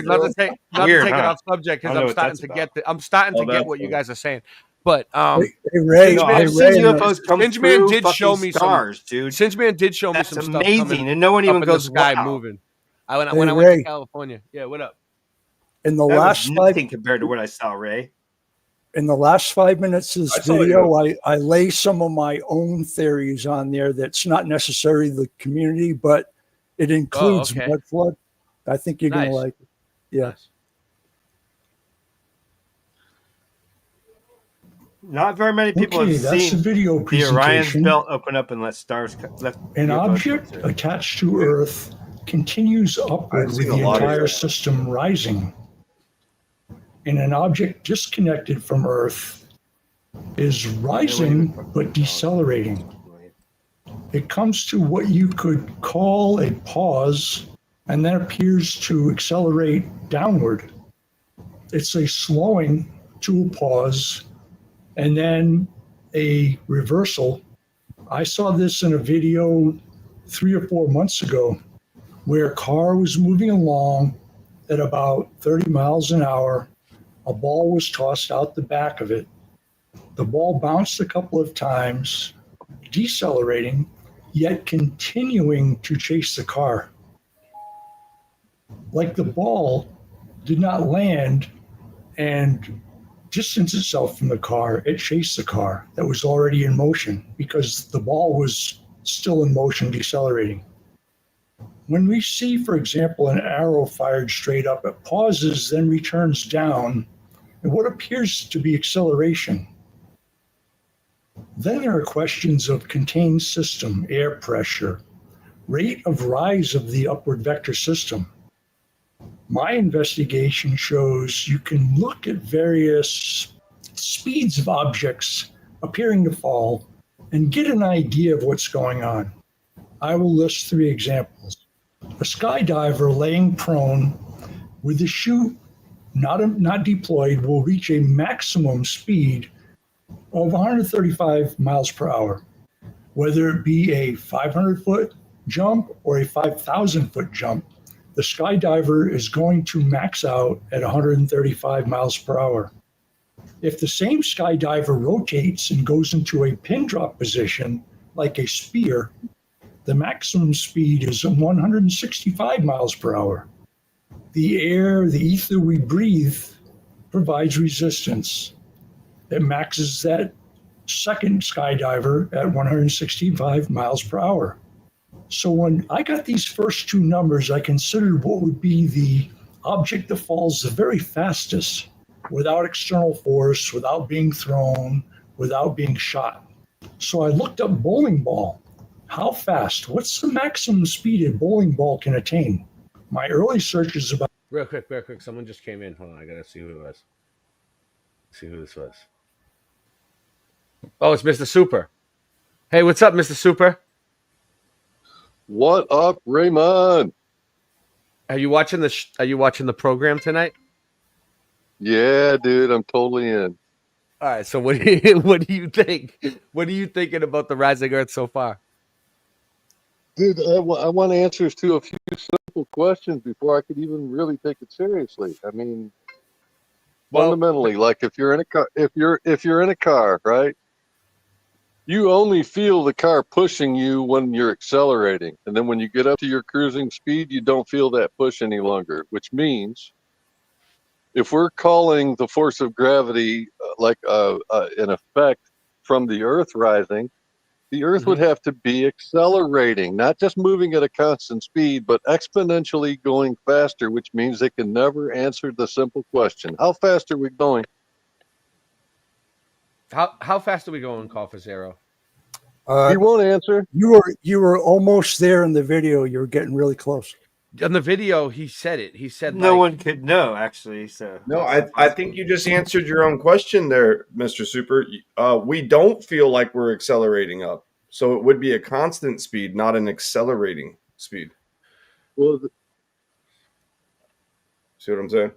not to take Weird, it huh? off subject because I don't know I'm what starting that's to about. get. I'm starting to get what you guys are saying. But Hey, Ray, I've seen UFOs come Singeman through did show fucking me stars, dude. Singeman did show me That's some stuff amazing, coming and no one even up in the goes, sky "Wow." moving. When Hey, I went to Ray. California. Yeah, what up? In the That was last nothing compared to what I saw, Ray. in the last 5 minutes of I this saw video, you. I lay some of my own theories on there. That's not necessarily the community, but it includes okay. mud flood. I think you're gonna Nice. like it. Yeah. Nice. Not very many people Okay, have that's seen the video the Orion's presentation. belt open up and let stars let An UFOs come object through. attached to Earth continues upward I've with seen a the lot of entire that. system rising. And an object disconnected from Earth is rising but decelerating. It comes to what you could call a pause and then appears to accelerate downward. It's a slowing to a pause and then a reversal. I saw this in a video 3 or 4 months ago where a car was moving along at about 30 miles an hour. A ball was tossed out the back of it. The ball bounced a couple of times, decelerating, yet continuing to chase the car. Like the ball did not land and distance itself from the car, it chased the car that was already in motion because the ball was still in motion, decelerating. When we see, for example, an arrow fired straight up, it pauses, then returns down, and what appears to be acceleration. Then there are questions of contained system, air pressure, rate of rise of the upward vector system. My investigation shows you can look at various speeds of objects appearing to fall and get an idea of what's going on. I will list 3 examples. A skydiver laying prone with the chute not deployed will reach a maximum speed of 135 miles per hour, whether it be a 500-foot jump or a 5,000-foot jump. The skydiver is going to max out at 135 miles per hour. If the same skydiver rotates and goes into a pin drop position, like a spear, the maximum speed is 165 miles per hour. The air, the ether we breathe, provides resistance. It maxes that second skydiver at 165 miles per hour. So when I got these first 2 numbers, I considered what would be the object that falls the very fastest without external force, without being thrown, without being shot. So I looked up bowling ball. How fast? What's the maximum speed a bowling ball can attain? My early search is about... Real quick. Someone just came in. Hold on, I gotta see who it was. See who this was. Oh, it's Mr. Super. Hey, what's up, Mr. Super? What up, Raymond? Are you watching the program tonight? Yeah, dude, I'm totally in. All right. So what do you think? What are you thinking about the rising Earth so far? Dude, I want answers to a few simple questions before I could even really take it seriously. I mean, fundamentally, like if you're in a car, if you're in a car, right? You only feel the car pushing you when you're accelerating. And then when you get up to your cruising speed, you don't feel that push any longer, which means if we're calling the force of gravity an effect from the Earth rising, the Earth would have to be accelerating, not just moving at a constant speed, but exponentially going faster, which means they can never answer the simple question. How fast are we going? How fast are we going, Call4Zero? He won't answer. You were almost there in the video. You were getting really close. On the video, he said it. He said no one could know, actually. So no, I think you just answered your own question there, Mr. Super. We don't feel like we're accelerating up, so it would be a constant speed, not an accelerating speed. Well, See what I'm saying?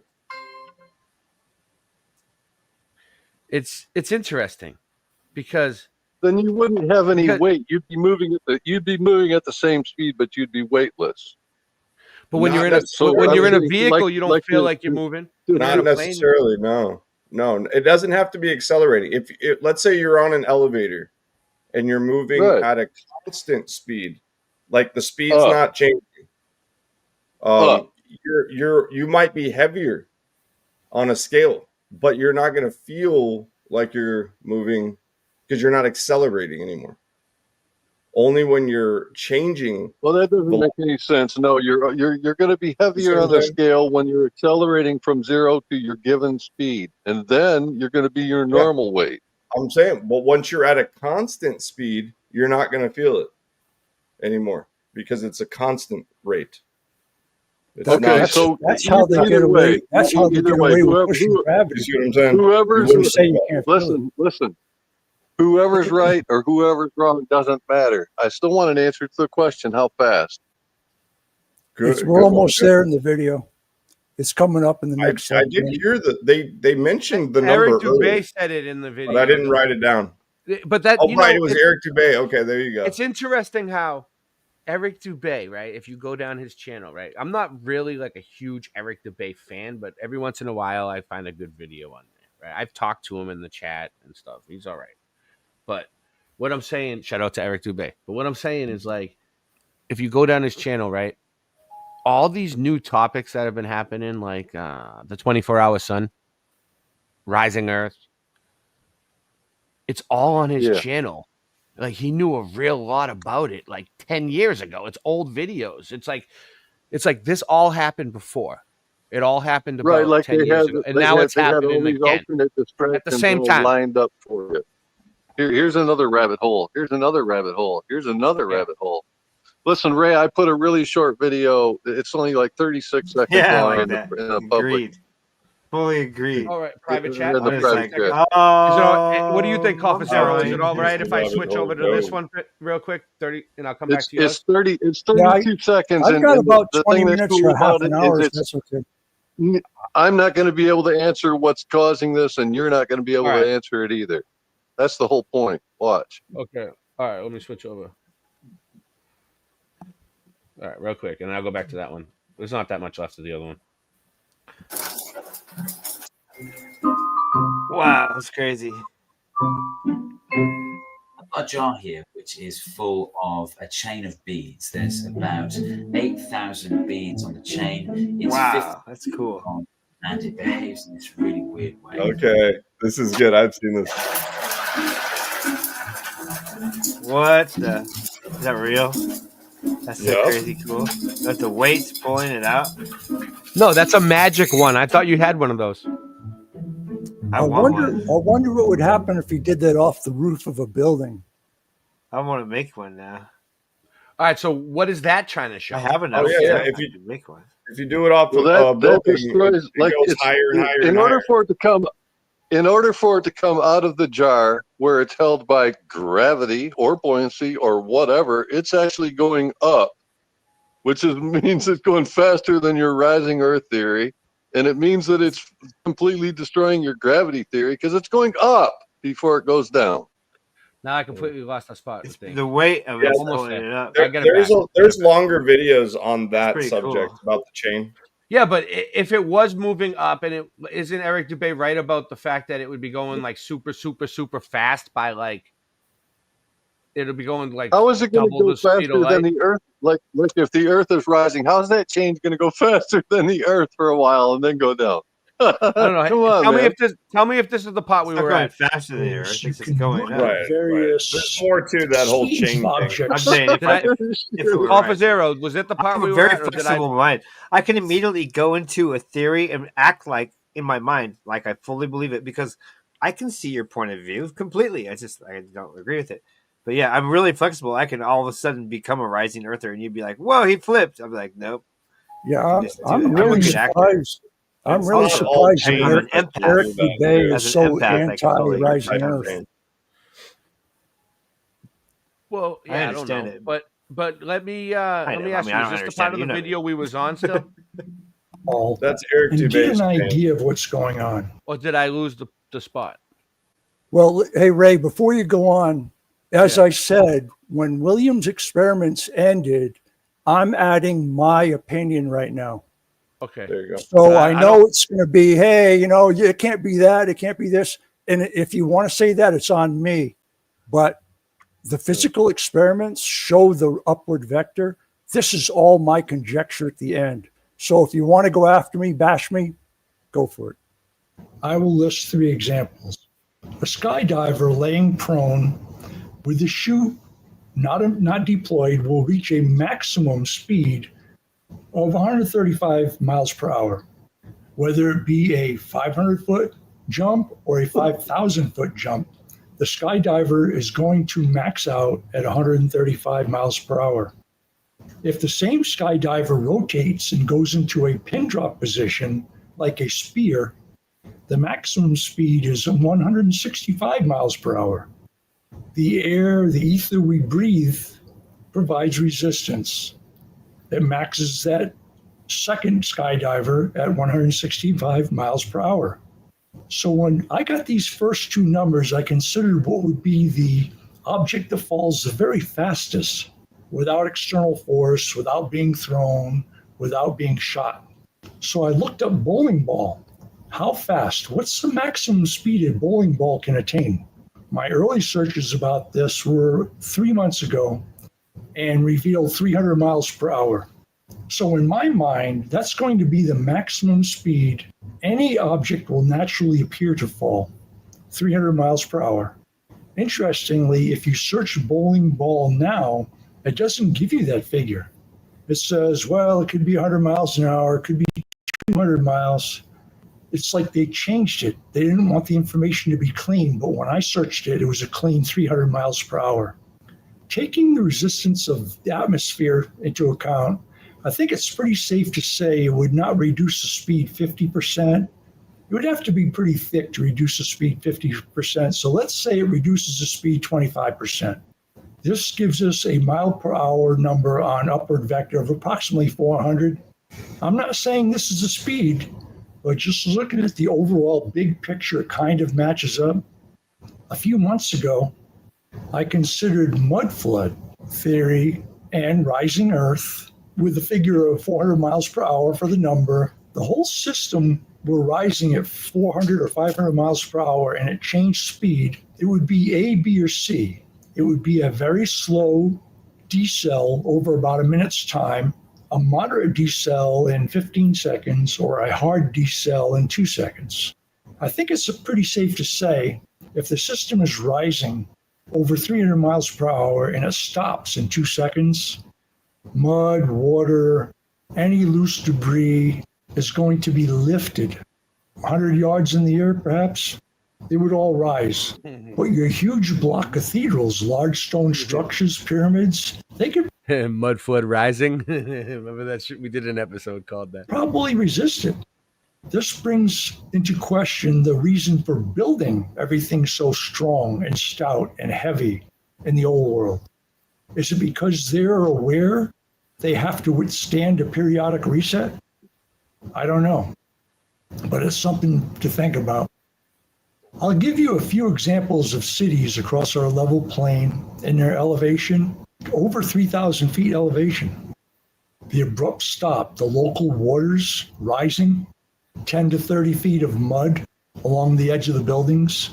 It's interesting because then you wouldn't have any weight. You'd be moving at the same speed, but you'd be weightless. But when Not you're in a necessarily. vehicle, you don't feel like you're moving. When you're in Not a plane, necessarily. No. It doesn't have to be accelerating. If let's say you're on an elevator and you're moving Right. at a constant speed, like the speed's not changing. You might be heavier on a scale, but you're not going to feel like you're moving because you're not accelerating anymore. Only when you're changing. Well, that doesn't make any sense. No, you're going to be heavier on the scale when you're accelerating from 0 to your given speed, and then you're going to be your normal weight. I'm saying, but once you're at a constant speed, you're not going to feel it anymore because it's a constant rate. It's Okay, not, so that's how they get away. That's how they get away with pushing gravity. You see what I'm saying? Listen. Whoever's right or whoever's wrong doesn't matter. I still want an answer to the question: how fast? We're almost there in the video. It's coming up in the next. I did hear that they mentioned the number. Eric Dubé earlier, said it in the video, but I didn't write it down. But that it was Eric Dubé. Okay, there you go. It's interesting how Eric Dubé, right? If you go down his channel, right? I'm not really like a huge Eric Dubé fan, but every once in a while I find a good video on there. Right? I've talked to him in the chat and stuff. He's all right. But what I'm saying, shout out to Eric Dubé. But what I'm saying is, like, if you go down his channel, right, all these new topics that have been happening, like the 24-hour sun, rising Earth, it's all on his channel. Like, he knew a real lot about it like 10 years ago. It's old videos. It's like this all happened before. It all happened about 10 years ago. And now it's happening again at the same time. Lined up for it. Here's another rabbit hole. Here's another rabbit hole. Here's another rabbit hole. Listen, Ray, I put a really short video. It's only like 36 seconds long in the public. Fully agreed. All right, private chat. In the private chat. What do you think, Call4Zero? Is it all right if I switch over to this one real quick? 30, and I'll come back to you. It's 32 seconds. I've got about the 20 thing that's minutes cool or half about an it hour. is That's okay. I'm not going to be able to answer what's causing this, and you're not going to be able to answer it either. That's the whole point. Watch. Okay. All right. Let me switch over. All right, real quick, and then I'll go back to that one. There's not that much left of the other one. Wow, that's crazy. I've got a jar here which is full of a chain of beads. There's about 8,000 beads on the chain. It's wow, that's cool. Long, and it behaves in this really weird way. Okay, this is good. I've seen this. What the? Is that real? That's so crazy cool. That's the weights pulling it out. No, that's a magic one. I thought you had one of those. I wonder what would happen if he did that off the roof of a building. I want to make one now. All right, so what is that trying to show? I have enough. If you make one, if you do it off that building, destroys, it goes higher and higher. In order for it to come out of the jar where it's held by gravity or buoyancy or whatever, it's actually going up, which means it's going faster than your rising Earth theory. And it means that it's completely destroying your gravity theory because it's going up before it goes down. Now I completely lost the spot. The weight of it pulling it up. There's longer videos on that subject about the chain. Yeah, but if it was moving up, and it isn't Eric Dubé right about the fact that it would be going like super, super, super fast by like it'll be going like how is it going to go faster than the Earth? Like if the Earth is rising, how is that change going to go faster than the Earth for a while and then go down? I don't know. Come on, tell me if this is the part we were at. Faster than the Earth. It's going up. Right. There's more to that whole chain thing. I'm saying if it were Call4Zero, was it the part we were very at? flexible mind. I can immediately go into a theory and act like in my mind like I fully believe it because I can see your point of view completely. I don't agree with it. But yeah, I'm really flexible. I can all of a sudden become a rising earther, and you'd be like, "Whoa, he flipped." I'm like, "Nope." Yeah, I'm really surprised. I'm really surprised that Eric Dubé is so anti-rising Earth. Well, yeah, I don't know. But let me ask you: is this the part of the video we was on still? ball That's Eric and get Dubé's an pain. idea of what's going on. Or did I lose the spot? Well, hey, Ray, before you go on, as I said, when Williams' experiments ended, I'm adding my opinion right now. Okay. There you go. So I know it's going to be, hey, it can't be that, it can't be this. And if you want to say that, it's on me. But the physical experiments show the upward vector. This is all my conjecture at the end. So if you want to go after me, bash me, go for it. I will list 3 examples. A skydiver laying prone with the chute not deployed will reach a maximum speed of 135 miles per hour, whether it be a 500-foot jump or a 5,000-foot jump. The skydiver is going to max out at 135 miles per hour. If the same skydiver rotates and goes into a pin drop position, like a spear, the maximum speed is 165 miles per hour. The air, the ether we breathe, provides resistance. It maxes that second skydiver at 165 miles per hour. So when I got these first 2 numbers, I considered what would be the object that falls the very fastest without external force, without being thrown, without being shot. So I looked up bowling ball. How fast? What's the maximum speed a bowling ball can attain? My early searches about this were 3 months ago and revealed 300 miles per hour. So in my mind, that's going to be the maximum speed any object will naturally appear to fall, 300 miles per hour. Interestingly, if you search bowling ball now, it doesn't give you that figure. It says, well, it could be 100 miles an hour, it could be 200 miles. It's like they changed it. They didn't want the information to be clean, but when I searched it, it was a clean 300 miles per hour. Taking the resistance of the atmosphere into account, I think it's pretty safe to say it would not reduce the speed 50%. It would have to be pretty thick to reduce the speed 50%. So let's say it reduces the speed 25%. This gives us a mile per hour number on upward vector of approximately 400. I'm not saying this is the speed, but just looking at the overall big picture, it kind of matches up. A few months ago, I considered mud flood theory and rising Earth with a figure of 400 miles per hour for the number. The whole system were rising at 400 or 500 miles per hour and it changed speed. It would be A, B, or C. It would be a very slow decel over about a minute's time, a moderate decel in 15 seconds, or a hard decel in 2 seconds. I think it's pretty safe to say if the system is rising over 300 miles per hour and it stops in 2 seconds, mud, water, any loose debris is going to be lifted 100 yards in the air, perhaps. They would all rise. But your huge block cathedrals, large stone structures, pyramids, they could Mud flood rising. Remember that shit? We did an episode called that. probably resist it. This brings into question the reason for building everything so strong and stout and heavy in the old world. Is it because they're aware they have to withstand a periodic reset? I don't know, but it's something to think about. I'll give you a few examples of cities across our level plain in their elevation, over 3,000 feet elevation. The abrupt stop, the local waters rising, 10 to 30 feet of mud along the edge of the buildings.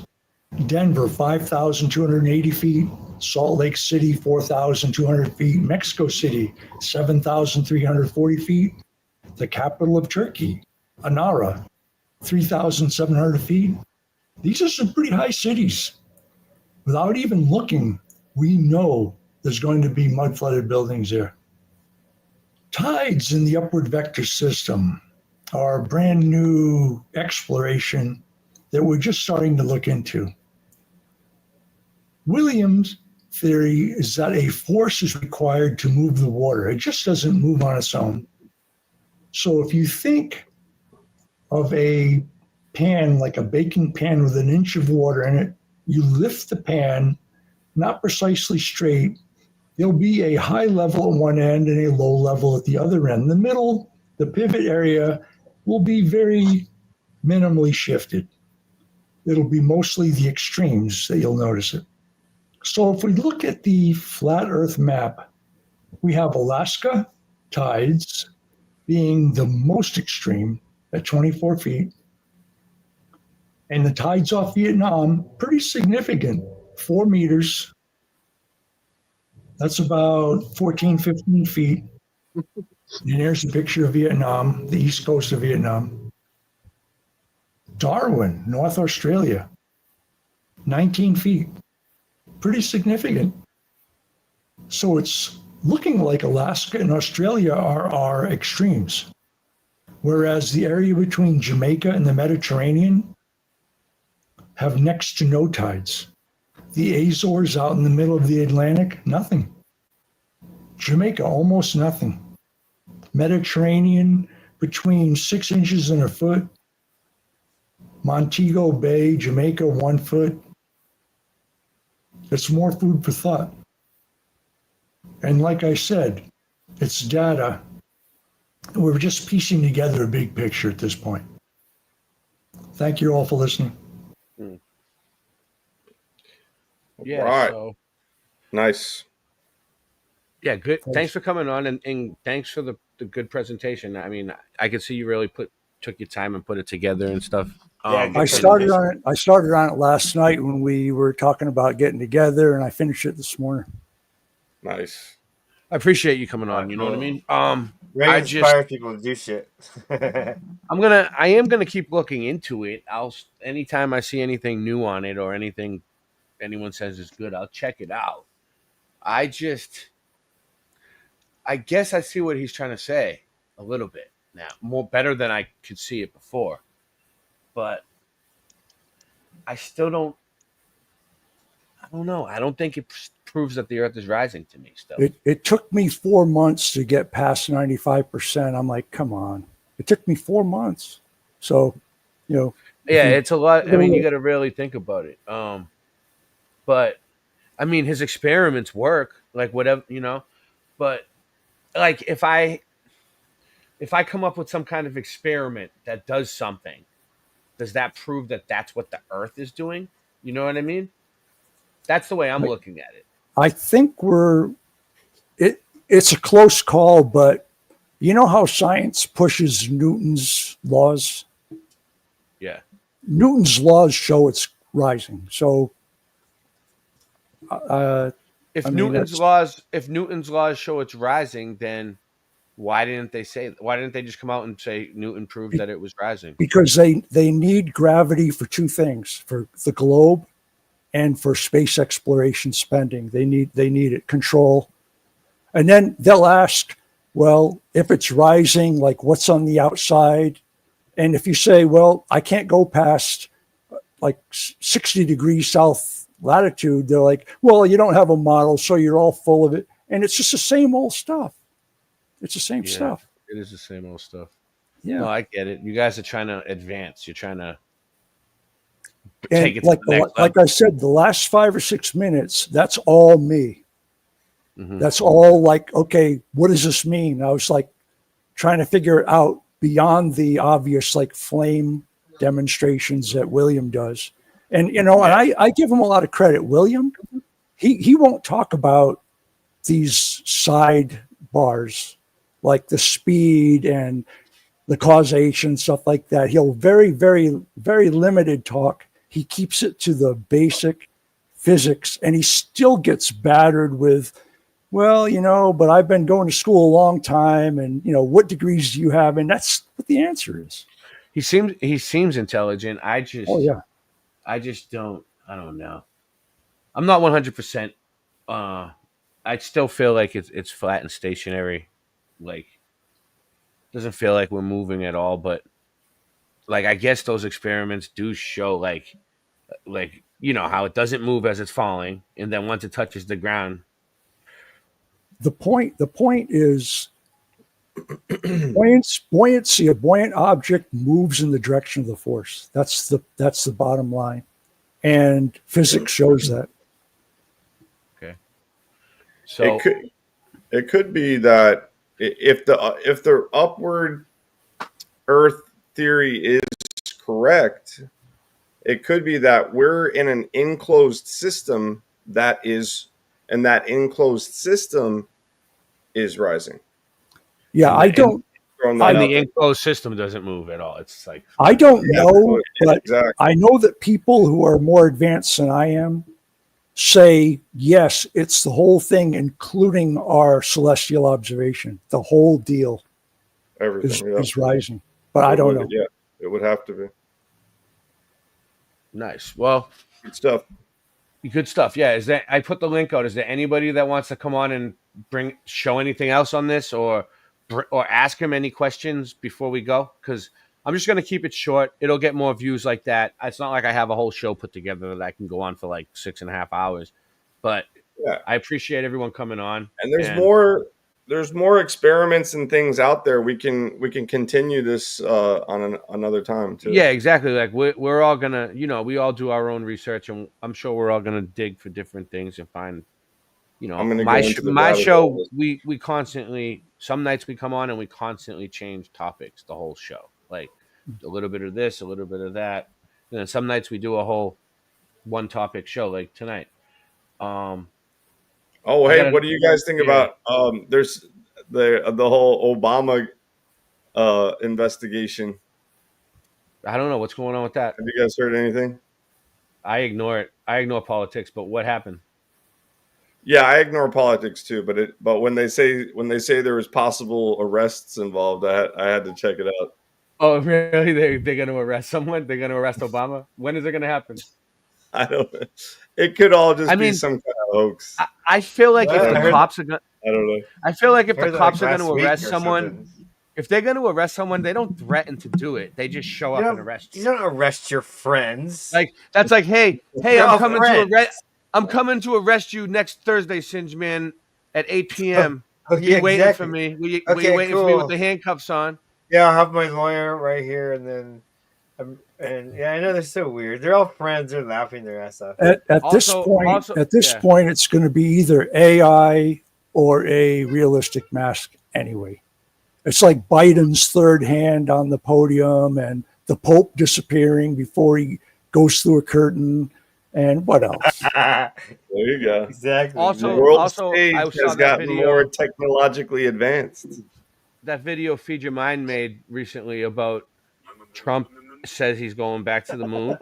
Denver, 5,280 feet. Salt Lake City, 4,200 feet. Mexico City, 7,340 feet. The capital of Turkey, Anara, 3,700 feet. These are some pretty high cities. Without even looking, we know there's going to be mud-flooded buildings there. Tides in the upward vector system are a brand new exploration that we're just starting to look into. Williams' theory is that a force is required to move the water. It just doesn't move on its own. So if you think of a pan, like a baking pan with an inch of water in it, you lift the pan, not precisely straight. There'll be a high level at one end and a low level at the other end. In the middle, the pivot area will be very minimally shifted. It'll be mostly the extremes that you'll notice it. So if we look at the flat Earth map, we have Alaska tides being the most extreme at 24 feet. And the tides off Vietnam, pretty significant, 4 meters. That's about 14, 15 feet. And here's a picture of Vietnam, the east coast of Vietnam. Darwin, North Australia, 19 feet. Pretty significant. So it's looking like Alaska and Australia are our extremes, whereas the area between Jamaica and the Mediterranean have next to no tides. The Azores out in the middle of the Atlantic, nothing. Jamaica, almost nothing. Mediterranean, between 6 inches and a foot. Montego Bay, Jamaica, 1 foot. It's more food for thought. And like I said, it's data. We're just piecing together a big picture at this point. Thank you all for listening. Yeah. Right. So, Nice. yeah, good. Thanks for coming on, and thanks for the good presentation. I mean, I could see you really took your time and put it together and stuff. Yeah, good I started on it. I started on it last night when we were talking about getting together, and I finished it this morning. Nice. I appreciate you coming on. You know what I mean? Really I inspire people to do shit. I am gonna keep looking into it. Anytime I see anything new on it or anything anyone says is good, I'll check it out. I guess I see what he's trying to say a little bit now, more better than I could see it before, but I still don't. I don't know. I don't think it proves that the Earth is rising to me. Still, It took me 4 months to get past 95%. I'm like, come on. It took me 4 months. So, yeah, you- it's a lot. I mean, you got to really think about it. But I mean, his experiments work, like whatever, But like, if I come up with some kind of experiment that does something, does that prove that that's what the Earth is doing? You know what I mean? That's the way I'm looking at it. I think it's a close call, but you know how science pushes Newton's laws? Yeah. Newton's laws show it's rising. So, If I mean, Newton's laws show it's rising, then why didn't they just come out and say Newton proved that it was rising? because they need gravity for two things: for the globe and for space exploration spending. They need it control. And then they'll ask, well, if it's rising, like what's on the outside? And if you say, well, I can't go past like 60 degrees south latitude, they're like, well, you don't have a model, so you're all full of it. And it's just the same old stuff. It's the same stuff. It is the same old stuff. Yeah. No, I get it. You guys are trying to advance. You're trying to And take it to the next level. like I said, the last 5 or 6 minutes, that's all me. Mhm. That's all like, okay, what does this mean? I was like trying to figure it out beyond the obvious like flame demonstrations that William does. And and I give him a lot of credit. William, he won't talk about these side bars like the speed and the causation, stuff like that. He'll very, very, very limited talk. He keeps it to the basic physics, and he still gets battered with, well, but I've been going to school a long time, and what degrees do you have? And that's what the answer is. He seems intelligent. I just don't. I don't know. I'm not 100%. I still feel like it's flat and stationary. Like, doesn't feel like we're moving at all. But like, I guess those experiments do show like how it doesn't move as it's falling, and then once it touches the ground. The point is buoyancy. A buoyant object moves in the direction of the force. That's the bottom line, and physics shows that. Okay. So it could be that if the upward Earth theory is correct, it could be that we're in an enclosed system and that enclosed system is rising. Yeah, I don't. And the enclosed system doesn't move at all. It's like I don't Yeah, know, but exactly. I know that people who are more advanced than I am say, yes, it's the whole thing, including our celestial observation. The whole deal Everything is rising. But I don't know. Yeah, it would have to be. nice. Well, Good stuff. good stuff. Yeah. Is there? I put the link out. Is there anybody that wants to come on and show anything else on this, or ask him any questions before we go? Because I'm just going to keep it short. It'll get more views like that. It's not like I have a whole show put together that I can go on for like 6.5 hours. But Yeah. I appreciate everyone coming on. And there's more experiments and things out there. We can continue this on another time too. Yeah, exactly. Like we're all gonna, we all do our own research, and I'm sure we're all gonna dig for different things and find, I'm gonna my go into the my rabbit show. hole. We constantly, some nights we come on and we constantly change topics the whole show, like a little bit of this, a little bit of that, and then some nights we do a whole one topic show, like tonight. Oh, hey, what do you guys think about there's the whole Obama investigation? I don't know what's going on with that. Have you guys heard anything? I ignore it. I ignore politics. But what happened? Yeah, I ignore politics too, but when they say there was possible arrests involved, I had to check it out. Oh, really? They're going to arrest someone? They're going to arrest Obama? When is it going to happen? I don't know. It could all just be some kind of hoax. I feel like if the cops are going, I don't know. I feel like if the cops are last going to week arrest or someone, something. if they're going to arrest someone, they don't threaten to do it. They just show up and arrest you. You don't arrest your friends. Like that's like, hey, They're all I'm coming to arrest you next Thursday, Singe Man, at 8 p.m. Oh, You yeah, waiting exactly. for me? Were you Okay, waiting for me with cool. the handcuffs on? Yeah, I'll have my lawyer right here, and then, I know they're so weird. They're all friends. They're laughing their ass off. At this point, it's going to be either AI or a realistic mask anyway. It's like Biden's third hand on the podium and the Pope disappearing before he goes through a curtain. And what else? There you go. Exactly. The world I stage saw has that gotten video. more technologically advanced. That video Feed Your Mind made recently about Trump says he's going back to the moon.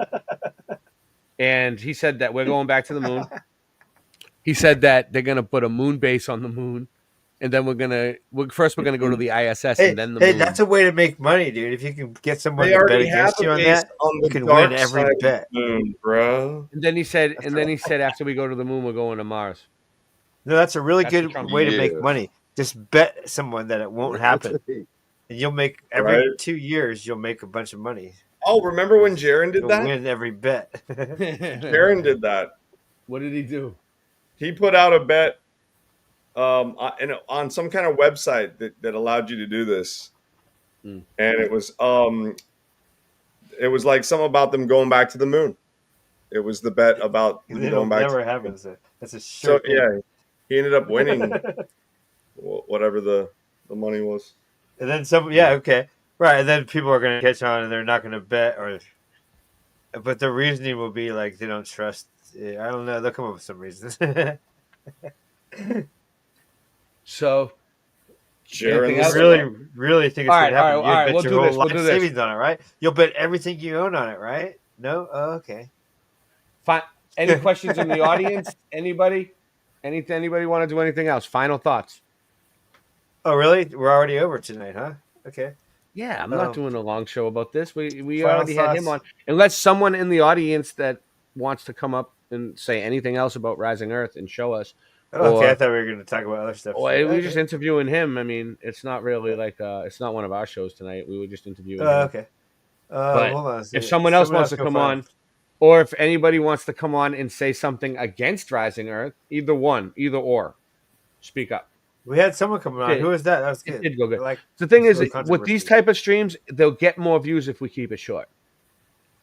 And he said that we're going back to the moon. He said that they're going to put a moon base on the moon. And then we're going to go to the ISS and then the moon. That's a way to make money, dude. If you can get someone They to bet already against have you a on base that, on you the can dark win every side of bet. the moon, bro. And then he said, after we go to the moon, we're going to Mars. No, that's a really That's the good Trump way to Yeah. make money. Just bet someone that it won't happen. And you'll make every Right. 2 years, you'll make a bunch of money. Oh, remember when Jaron did You'll that? win every bet. Jaron did that. What did he do? He put out a bet on some kind of website that allowed you to do this, and it was like some about them going back to the moon. It was the bet about them It'll going back. never to the happen. moon. So that's a So sure thing. yeah, he ended up winning whatever the money was. And then some, okay, right. And then people are going to catch on, and they're not going to bet, but the reasoning will be like they don't trust. I don't know. They'll come up with some reasons. So, Jaron else? really think it's All going right, to happen. all You right, bet we'll your do whole this, we'll life do this. savings on it, right? You'll bet everything you own on it, right? No? Oh, okay. Fine. Any questions in the audience? Anybody want to do anything else? Final thoughts? Oh, really? We're already over tonight, huh? Okay. Yeah, I'm not doing a long show about this. We Final already had him on. thoughts? Unless someone in the audience that wants to come up and say anything else about Rising Earth and show us. Oh, okay, I thought we were going to talk about other stuff. We're Okay. just interviewing him. I mean, it's not really like it's not one of our shows tonight. We were just interviewing him. Okay. But Hold on. if someone else wants to go come find on, him. or if anybody wants to come on and say something against Rising Earth, either or, speak up. We had someone coming on. Okay. Who was that? That was good. It did go good. Like, The thing is, really with these type of streams, they'll get more views if we keep it short.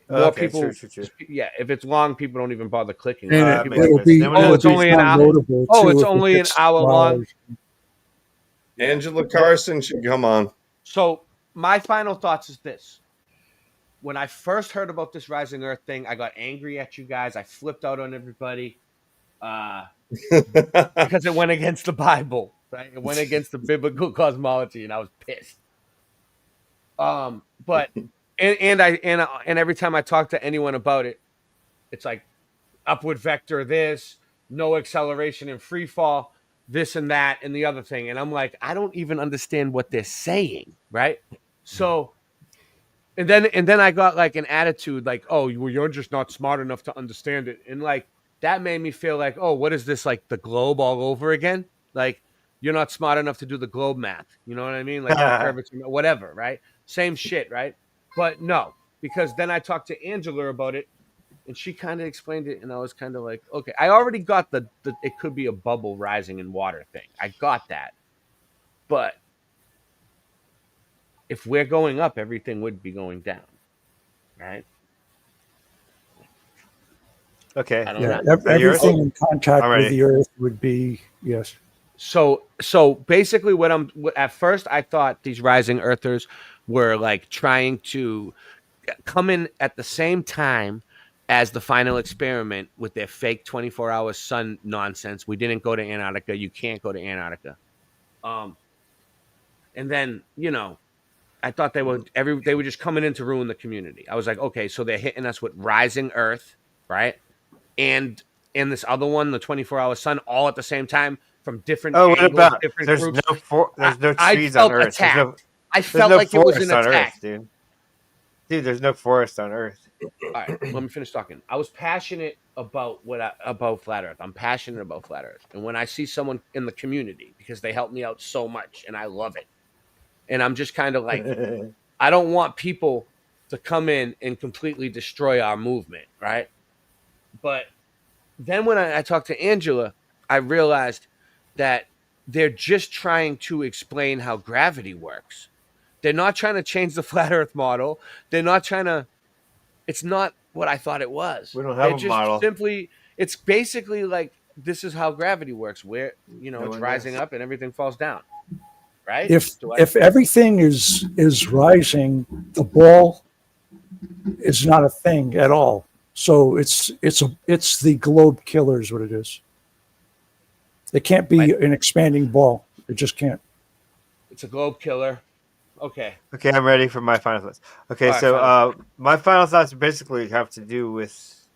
More okay, people, true. yeah. If it's long, people don't even bother clicking. And People- it'll be, oh, it's only an hour. downloadable, Oh, too, it's if it only an gets hour long. large. Angela Carson should come on. So my final thoughts is this: when I first heard about this rising Earth thing, I got angry at you guys. I flipped out on everybody because it went against the Bible, right? It went against the biblical cosmology, and I was pissed. But and every time I talk to anyone about it, it's like upward vector this, no acceleration in free fall, this and that and the other thing, and I'm like, I don't even understand what they're saying, right? So and then I got like an attitude like, oh, well, you're just not smart enough to understand it, and like that made me feel like, oh, what is this, like the globe all over again? Like you're not smart enough to do the globe math, you know what I mean? Like curvature, whatever, right? Same shit, right? But no, because then I talked to Angela about it, and she kind of explained it, and I was kind of like, okay, I already got the it could be a bubble rising in water thing. I got that, but if we're going up, everything would be going down, right? Okay. I don't Yeah, know. everything in contact I'm with ready. the Earth would be yes. So basically, at first I thought these rising earthers were like trying to come in at the same time as the final experiment with their fake 24-hour sun nonsense. We didn't go to Antarctica. You can't go to Antarctica. And then, I thought they were just coming in to ruin the community. I was like, okay, so they're hitting us with rising Earth, right? And this other one, the 24-hour sun, all at the same time from different Oh, what angles, about different there's groups. there's no I trees felt on Earth. attacked. I There's felt no like it was forest an on attack. Earth, dude. Dude, there's no forest on Earth. All right, let me finish talking. I was passionate about about flat Earth. I'm passionate about flat Earth, and when I see someone in the community, because they help me out so much, and I love it, and I'm just kind of like, I don't want people to come in and completely destroy our movement, right? But then when I talked to Angela, I realized that they're just trying to explain how gravity works. They're not trying to change the flat Earth model. They're not trying to. It's not what I thought it was. We don't have They're a just model. simply. It's basically like this is how gravity works, where No it's one rising knows. up and everything falls down. Right? If everything is rising, the ball is not a thing at all. So it's the globe killer is what it is. It can't be an expanding ball. It just can't. It's a globe killer. Okay. Okay, I'm ready for my final thoughts. Okay, All right, so final. my final thoughts basically have to do with.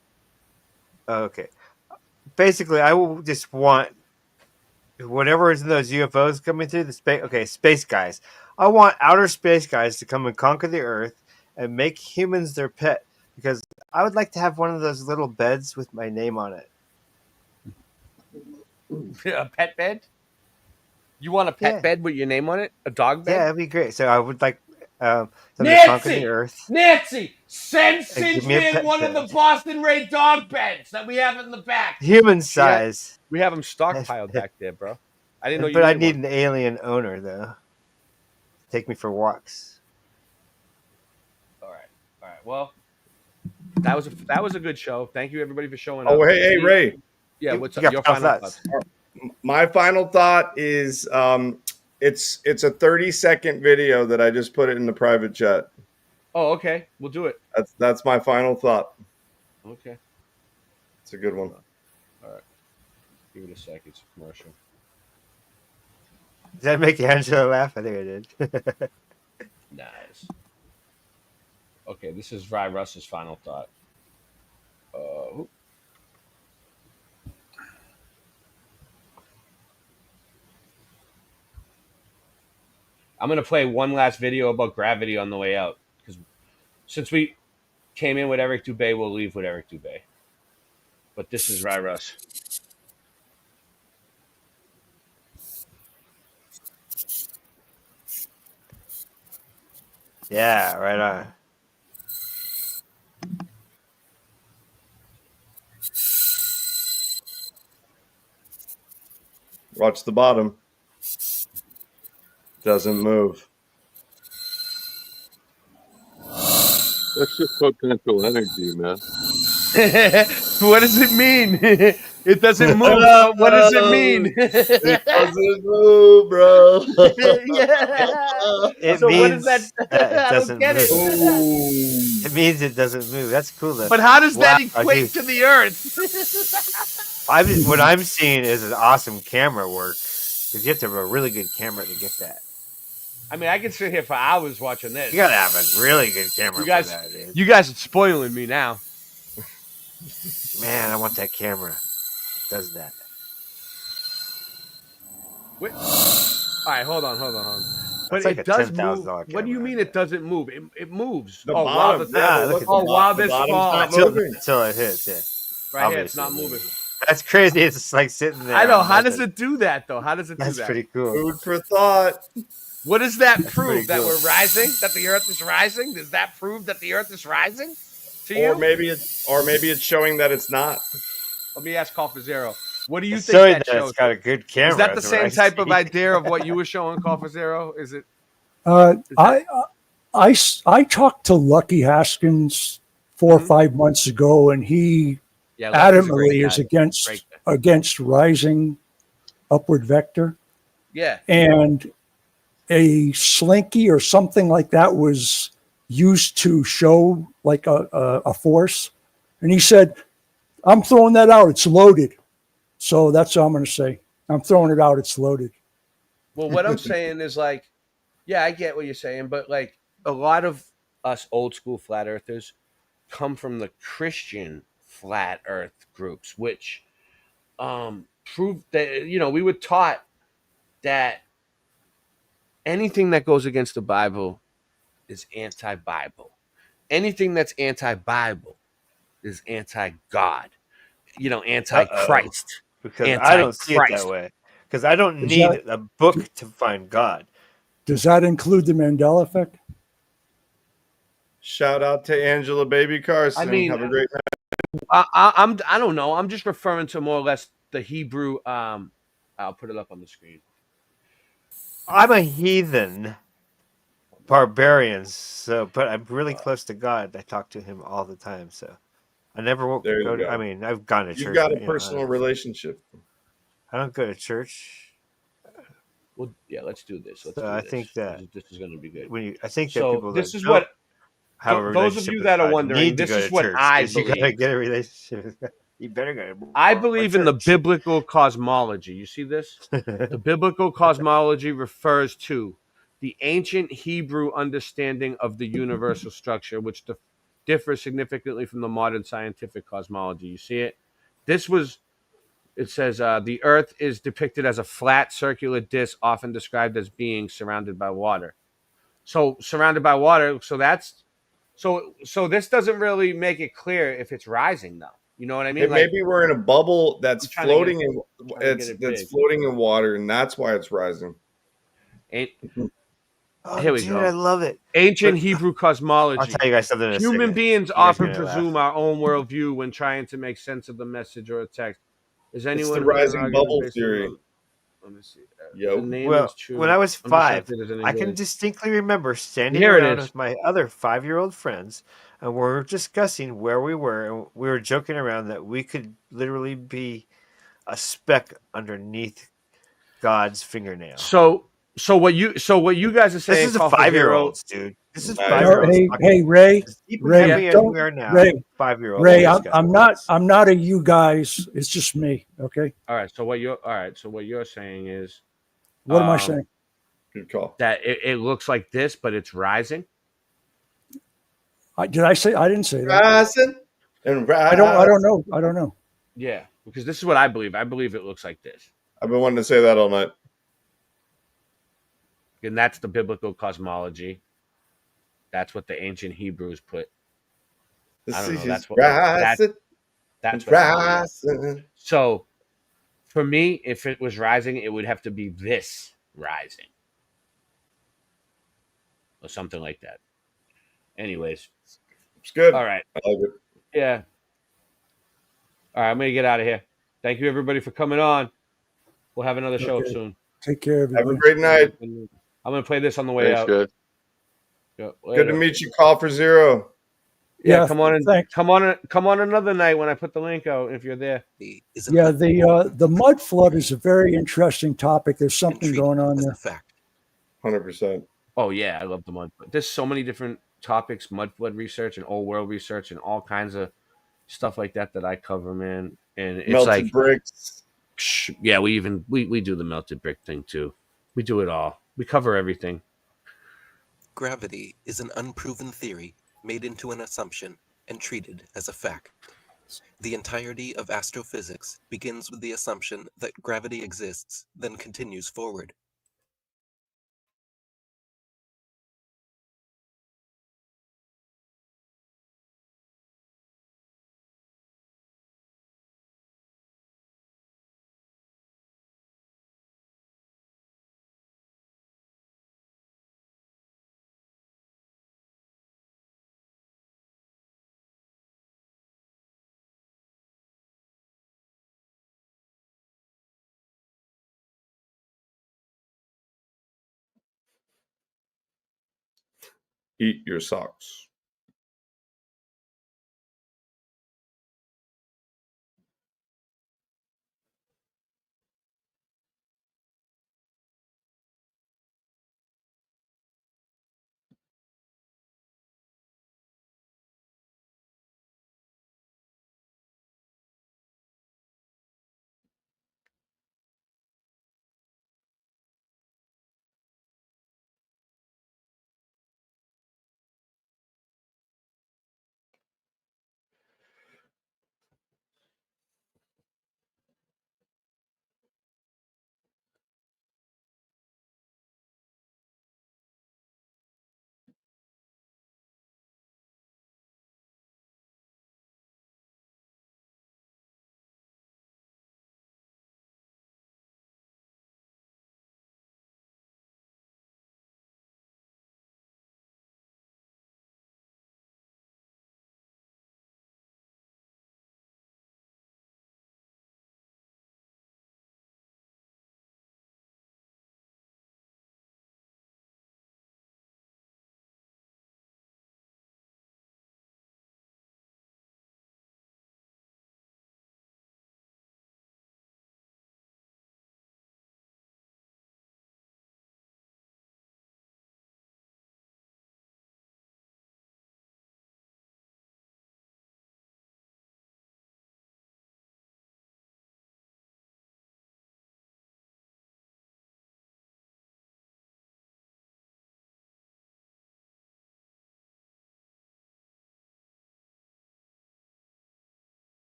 Okay, basically, I will just want whatever is in those UFOs coming through the space. Okay, space guys. I want outer space guys to come and conquer the Earth and make humans their pet, because I would like to have one of those little beds with my name on it. A pet bed? You want a pet bed with your name on it? A dog bed? Yeah, that'd be great. So I would like them to conquer the Nancy! Earth. Nancy! Send give Cinch me a Man pet one of bed. the Boston Ray dog beds that we have in the back. Human size. We have them stockpiled back there, bro. I didn't know you But I made need one. an alien owner, though. Take me for walks. All right. Well, that was a good show. Thank you everybody for showing up. Oh, hey, Ray. Yeah, what's You up? got Your final final thoughts? thoughts? My final thought is it's a 30-second video that I just put it in the private chat. Oh, okay. We'll do it. That's my final thought. Okay. It's a good one. All right. Give it a sec. It's a commercial. Does that make Angela laugh? I think I did. Nice. Okay, this is Rye Russ's final thought. I'm going to play one last video about gravity on the way out, because since we came in with Eric Dubé, we'll leave with Eric Dubé. But this is Rye Russ. Yeah, right on. Watch the bottom. Doesn't move. That's just potential energy, man. What does it mean? It doesn't move. So what does it mean? It doesn't move, bro. Yeah. It So what is that? means that it I don't doesn't get it. move. Oh. It means it doesn't move. That's cool though. But how does Wow, that equate to the Earth? what I'm seeing is an awesome camera work because you have to have a really good camera to get that. I mean, I can sit here for hours watching this. You gotta have a really good camera You guys, for that, dude. you guys are spoiling me now. Man, I want that camera. It does that. Wait. All right, hold on. But That's like it a does $10,000 move. What do camera you mean it doesn't move? It moves. The oh, bottom, wow, yeah, look at the while the this bottom's falls. not moving. Until it hits, yeah. Right here, it's not Obviously. moving. That's crazy. It's just like sitting there. I know. on How does nothing. it do that, though? How does it do That's that? pretty cool. Food for thought. What does that That's pretty prove? That cool. we're rising? That the Earth is rising? Does that prove that the Earth is rising? To Or you? maybe it's showing that it's not. Let me ask Call4Zero. What do you It's think showing that that shows? it's got a good camera. Is that the is what same I type of see. idea of what you were showing, Call4Zero? Is it? I talked to Lucky Haskins 4 or 5 months ago, and he Yeah, Lucky's a great adamantly guy. is Great guy. against rising upward vector. Yeah. And a slinky or something like that was used to show like a force. And he said, I'm throwing that out. It's loaded. So that's all I'm going to say. I'm throwing it out. It's loaded. Well, what I'm saying is like, yeah, I get what you're saying, but like a lot of us old school flat earthers come from the Christian flat earth groups, which proved that, we were taught that anything that goes against the Bible is anti-Bible. Anything that's anti-Bible is anti-God. Anti-Christ. Because I don't see it that way. Because I don't need a book to find God. Does that include the Mandela effect? Shout out to Angela Baby Carson. I mean, have a great night. I don't know. I'm just referring to more or less the Hebrew. I'll put it up on the screen. I'm a heathen barbarian, but I'm really close to God. I talk to him all the time, so I never won't There you go. go. I mean, I've gone to church. You've got a but, personal relationship. I don't go to church. Well, yeah, let's do this. I think that this is going to be good. I think that So people this that is don't what have a those of relationship you with that are God wondering. need to This go is to what church, I 'cause you gotta believe. get a relationship with God. You better go. I believe in the biblical cosmology. You see this? The biblical cosmology refers to the ancient Hebrew understanding of the universal structure, which differs significantly from the modern scientific cosmology. You see it? It says the Earth is depicted as a flat circular disk, often described as being surrounded by water. So surrounded by water. So this doesn't really make it clear if it's rising, though. You know what I mean? Maybe we're in a bubble that's trying to floating get that's big. floating in water, and that's why it's rising. Here we dude, go. I love it. Ancient Hebrew cosmology. I'll tell you guys something in a Human second. beings You guys are often gonna laugh. presume our own worldview when trying to make sense of the message or a text. Is It's anyone the heard an rising argument bubble based theory. on- Let me see. Yo. The name Well, is true. when I was I'm just trying to 5, see if there's any I can way. distinctly remember standing Here it around is. with my other 5-year-old friends, and we were discussing where we were, and we were joking around that we could literally be a speck underneath God's fingernail. So what you guys are saying? This is the Call4Zero- 5-year-olds, dude. This is Nice. 5-year-olds. Hey, Ray, As deep and Ray, heavy as don't, we are now, Ray, 5-year-olds. Ray, just got I'm not a you guys. It's just me. Okay. All right. So what you're saying is, What am I saying? Good call. that it looks like this, but it's rising. Did I say? I didn't say that. Rising and I don't know. I don't know. Yeah, because this is what I believe. I believe it looks like this, I've been wanting to say that all night. and that's the biblical cosmology. That's what the ancient Hebrews put. The I don't know. seas That's what rising, that's what I believe. rising. So, for me, if it was rising, it would have to be this rising, or something like that. Anyways, It's good. all right. I like it. Yeah. All right, I'm gonna get out of here. Thank you, everybody, for coming on. We'll have another show Okay. soon. Take care, Have everybody. a great night. I'm gonna play this on the way Thanks, out. good. Yeah, Good to meet you. Call4Zero. Yeah, come on and thanks. come on another night when I put the link out if you're there. Yeah, the mud flood is a very interesting topic. There's something going on there. 100%. Oh yeah, I love the mud flood. There's so many different topics, mud flood research and old world research and all kinds of stuff like that I cover, man. And it's Melted like bricks. yeah, we do the melted brick thing too. We do it all. We cover everything. Gravity is an unproven theory made into an assumption and treated as a fact. The entirety of astrophysics begins with the assumption that gravity exists, then continues forward. Eat your socks.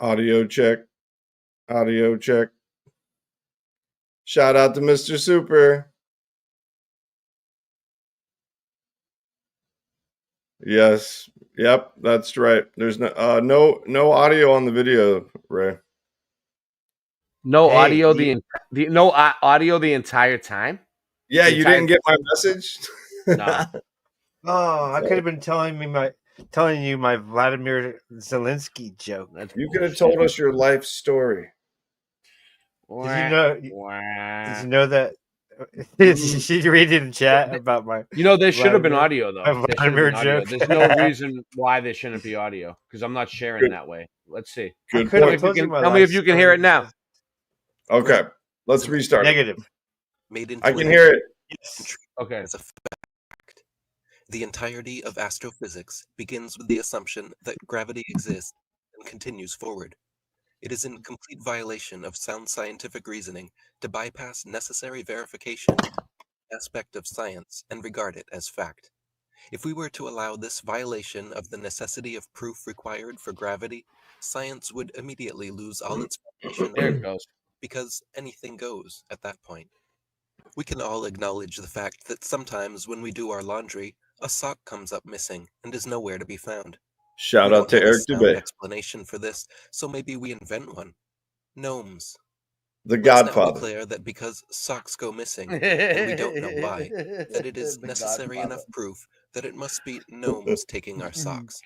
Audio check. Audio check. Shout out to Mr. Super. Yes. Yep, that's right. There's no audio on the video, Ray. No Hey, audio audio the entire time. Yeah, you didn't get my message? No. Oh, I could have been telling you my Vladimir Zelensky joke. You could have told us your life story. Did you know that? She read in chat about my. You know, there should have been Vladimir- audio though. my There should have Vladimir been audio. joke. There's no reason why there shouldn't be audio because I'm not sharing Good. that way. Let's see. Good Tell me point. if you can. Tell me if you can hear it now. Okay, let's restart. Negative. Made into I can an hear it. Yes. Okay. as a fact. The entirety of astrophysics begins with the assumption that gravity exists and continues forward. It is in complete violation of sound scientific reasoning to bypass necessary verification aspect of science and regard it as fact. If we were to allow this violation of the necessity of proof required for gravity, science would immediately lose all its foundation There it goes. because anything goes at that point. We can all acknowledge the fact that sometimes when we do our laundry, a sock comes up missing and is nowhere to be found. Shout We out don't to have a Eric sound Dubé, explanation for this, so maybe we invent one. Gnomes. the Let's now Godfather. declare that because socks go missing, and we don't know why, that it is The necessary Godfather. enough proof that it must be gnomes taking our socks.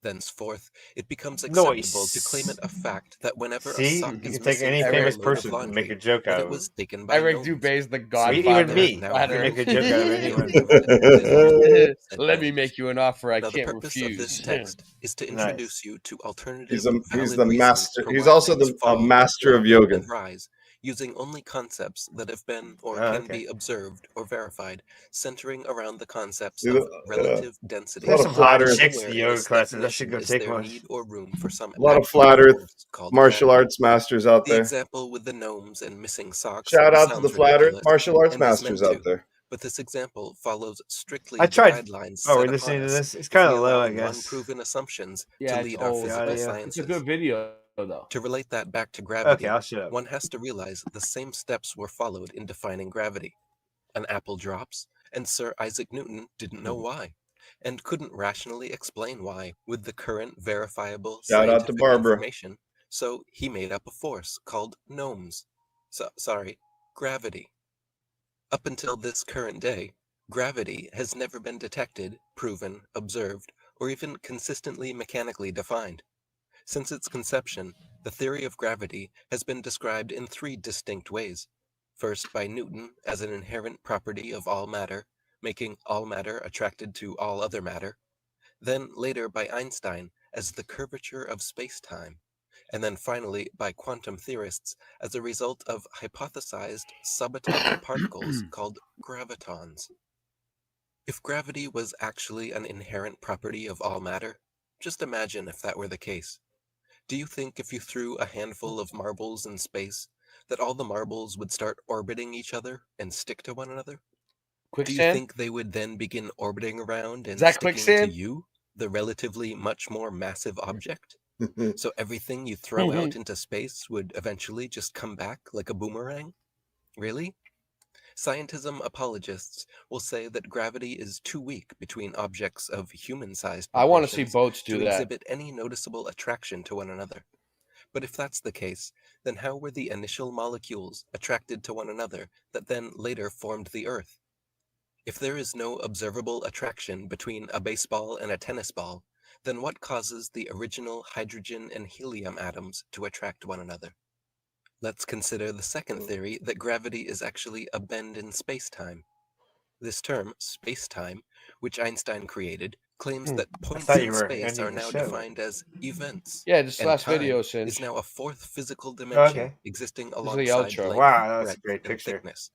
Thenceforth, it becomes acceptable to claim it a fact that whenever a See, sock you is can take missing any from a famous load of person and laundry, make a joke that out it of was him. taken by Eric gnomes. Dubé is the So Godfather. Even me. now I can make a joke out of anyone. Let me make you an offer I Now, the can't purpose of this refuse. text is to Nice. introduce you to alternative He's the valid reasons master. for He's why also things a fall, master of drop, yoga. and rise, using only concepts that have been or Oh, can okay. be observed or verified, centering around the concepts See, of relative density. a lot There's of some hot flat earth, chicks in the yoga Awareness classes. I should definition go is take there one. need or room for some a lot of actual flat earth force called martial gravity. arts masters out The there. example with the gnomes and missing socks Shout out to sounds the flat earth ridiculous martial arts and is masters meant out to, there. but this example follows strictly I the tried. guidelines Oh, we're set listening upon to us this. It's if we kind of low, allow I guess. non-proven assumptions Yeah, to it's lead our old. The physical audio. It's a sciences. good video though. To relate that back to Okay, gravity, I'll shut up. one has to realize the same steps were followed in defining gravity. An apple drops, and Sir Isaac Newton didn't know why, and couldn't rationally explain why with the current verifiable Shout out to scientific Barbara. information, so he made up a force called gnomes. Gravity. Up until this current day, gravity has never been detected, proven, observed, or even consistently mechanically defined. Since its conception, the theory of gravity has been described in three distinct ways. First, by Newton as an inherent property of all matter, making all matter attracted to all other matter. Then later by Einstein as the curvature of space-time. And then finally by quantum theorists as a result of hypothesized subatomic particles called gravitons. If gravity was actually an inherent property of all matter, just imagine if that were the case. Do you think if you threw a handful of marbles in space, that all the marbles would start orbiting each other and stick to one another? Do you Quicksand? think they would then begin orbiting around and Is that sticking to quicksand? you, the relatively much more massive object? So everything you throw out into space would eventually just come back like a boomerang? Really? Scientism apologists will say that gravity is too weak between objects of human-sized I want to see proportions boats do to that. exhibit any noticeable attraction to one another. But if that's the case, then how were the initial molecules attracted to one another that then later formed the Earth? If there is no observable attraction between a baseball and a tennis ball, then what causes the original hydrogen and helium atoms to attract one another? Let's consider the second theory that gravity is actually a bend in space-time. This term, space-time, which Einstein created, claims that I points thought in you were space ending are the now show. defined as events, Yeah, this and last video, time Cinch. is now a fourth physical Oh, dimension okay. existing This is the alongside outro. length, Wow, that's a breadth, great and picture. thickness.